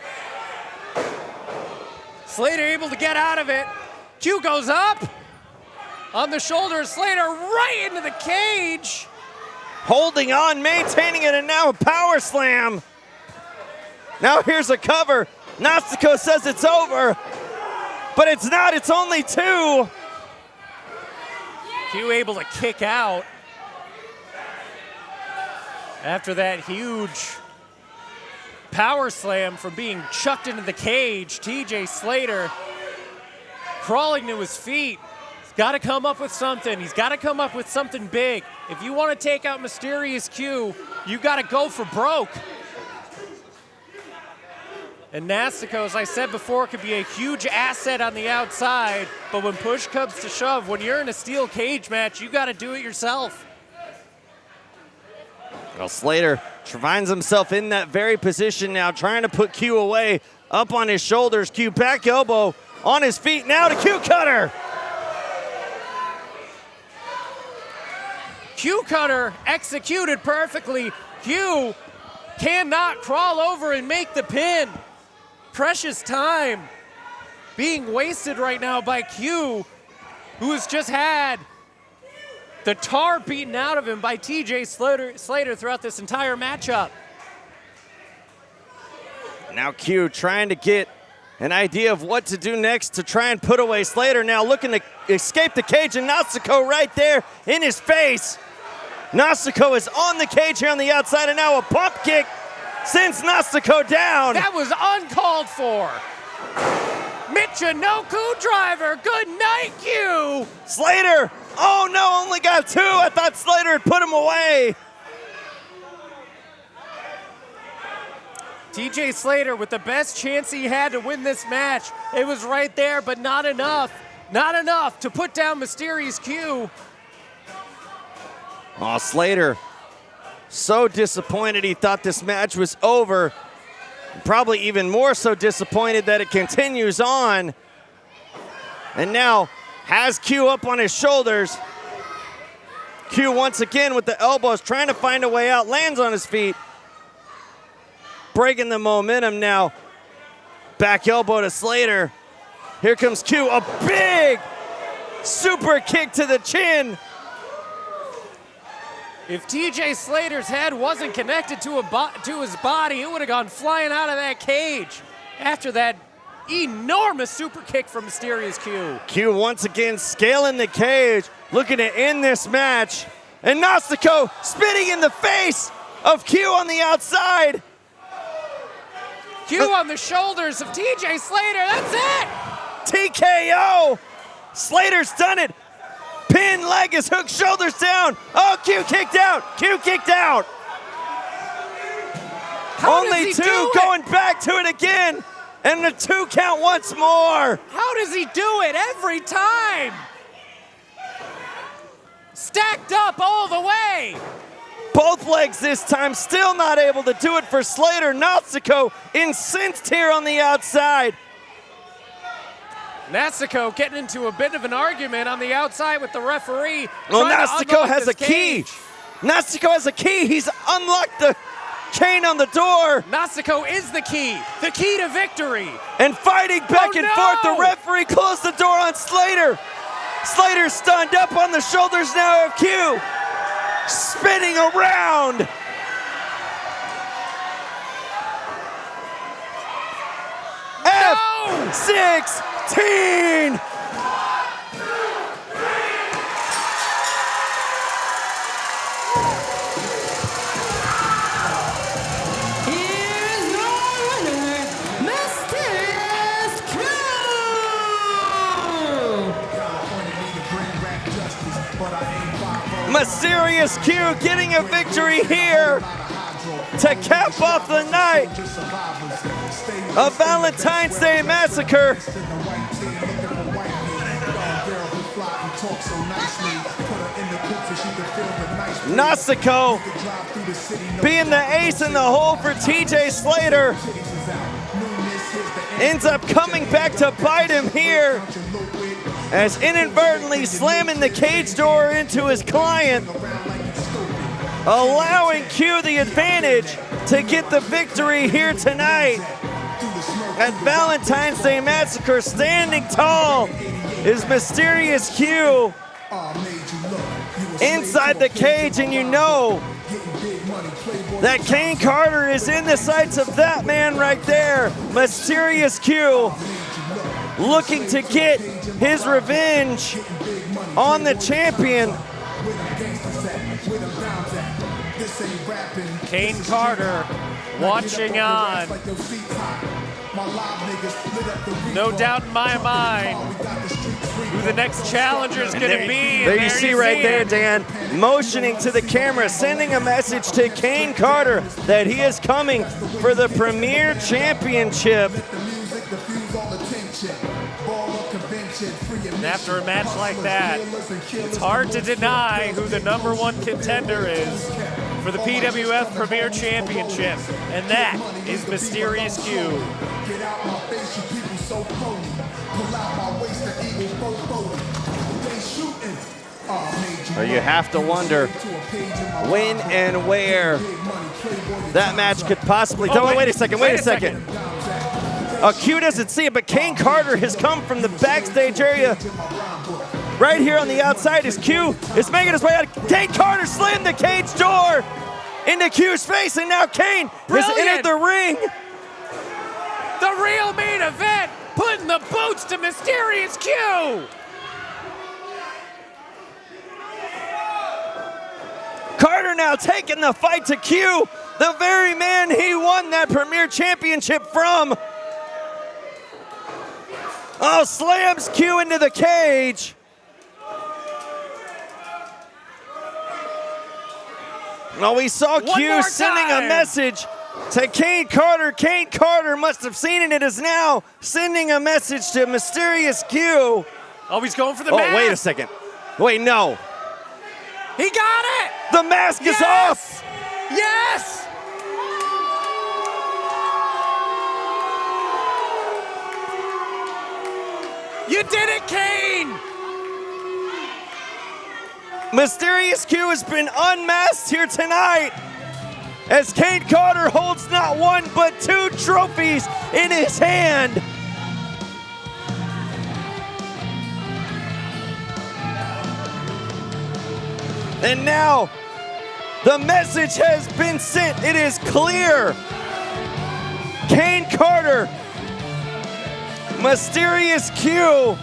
Slater able to get out of it. Q goes up on the shoulder of Slater right into the cage. Holding on, maintaining it, and now a power slam. Now here's a cover. Gnostico says it's over, but it's not, it's only 2. Q able to kick out after that huge power slam from being chucked into the cage. TJ Slater crawling to his feet. He's got to come up with something. He's got to come up with something big. If you want to take out Mysterious Q, you got to go for broke. And Nastico, as I said before, could be a huge asset on the outside, but when push comes to shove, when you're in a steel cage match, you got to do it yourself. Well, Slater finds himself in that very position now, trying to put Q away, up on his shoulders. Q back elbow on his feet now to Q cutter. Q cutter executed perfectly. Q cannot crawl over and make the pin. Precious time being wasted right now by Q, who has just had the tar beaten out of him by TJ Slater throughout this entire matchup. Now Q trying to get an idea of what to do next to try and put away Slater. Now looking to escape the cage, and Nastico right there in his face. Nastico is on the cage here on the outside, and now a pump kick sends Nastico down. That was uncalled for. Michinoku driver, good night, Q. Slater, oh no, only got two. I thought Slater had put him away. TJ Slater with the best chance he had to win this match. It was right there, but not enough. Not enough to put down Mysterious Q. Oh, Slater, so disappointed he thought this match was over. Probably even more so disappointed that it continues on. And now has Q up on his shoulders. Q once again with the elbows, trying to find a way out, lands on his feet. Breaking the momentum now. Back elbow to Slater. Here comes Q, a big super kick to the chin. If TJ Slater's head wasn't connected to his body, it would have gone flying out of that cage after that enormous super kick from Mysterious Q. Q once again scaling the cage, looking to end this match. And Nastico spitting in the face of Q on the outside. Q on the shoulders of TJ Slater, that's it! TKO! Slater's done it. Pin, leg is hooked, shoulders down. Oh, Q kicked out. Q kicked out. Only two going back to it again. And the 2 count once more. How does he do it every time? Stacked up all the way. Both legs this time, still not able to do it for Slater. Nastico incensed here on the outside. Nastico getting into a bit of an argument on the outside with the referee. Well, Nastico has a key. Nastico has a key. He's unlocked the chain on the door. Nastico is the key to victory. And fighting back and forth, the referee closed the door on Slater. Slater stunned up on the shoulders now of Q. Spinning around. F-16. Mysterious Q getting a victory here to cap off the night of Valentine's Day Massacre. Nastico being the ace in the hole for TJ Slater ends up coming back to bite him here, as inadvertently slamming the cage door into his client, allowing Q the advantage to get the victory here tonight. At Valentine's Day Massacre, standing tall is Mysterious Q inside the cage, and you know that Caine Carter is in the sights of that man right there. Mysterious Q looking to get his revenge on the champion. Caine Carter watching on. No doubt in my mind who the next challenger is going to be. There you see right there, Dan, motioning to the camera, sending a message to Caine Carter that he is coming for the Premier Championship. And after a match like that, it's hard to deny who the #1 contender is for the PWF Premier Championship, and that is Mysterious Q. So you have to wonder when and where that match could possibly. Oh, wait a second. Q doesn't see it, but Caine Carter has come from the backstage area. Right here on the outside is Q. Is making his way out. Caine Carter slammed the cage door into Q's face, and now Caine has entered the ring. The real main event, putting the boots to Mysterious Q. Carter now taking the fight to Q, the very man he won that Premier Championship from. Oh, slams Q into the cage. Well, we saw Q sending a message to Caine Carter. Caine Carter must have seen it. It is now sending a message to Mysterious Q. Oh, he's going for the mask. Oh, wait a second. Wait, no. He got it. The mask is off. Yes. You did it, Caine! Mysterious Q has been unmasked here tonight as Caine Carter holds not one but 2 trophies in his hand. And now the message has been sent. It is clear. Caine Carter, Mysterious Q.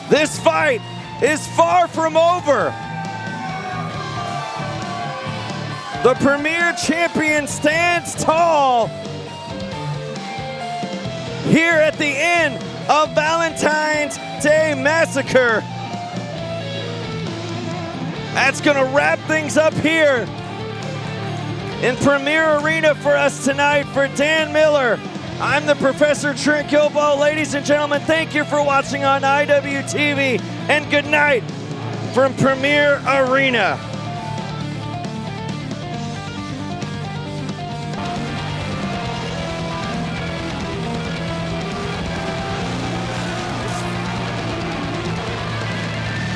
This fight is far from over. The Premier Champion stands tall here at the end of Valentine's Day Massacre. That's gonna wrap things up here in Premier Arena for us tonight. For Dan Miller, I'm the Professor Trent Gilbo. Ladies and gentlemen, thank you for watching on IWTV, and good night from Premier Arena.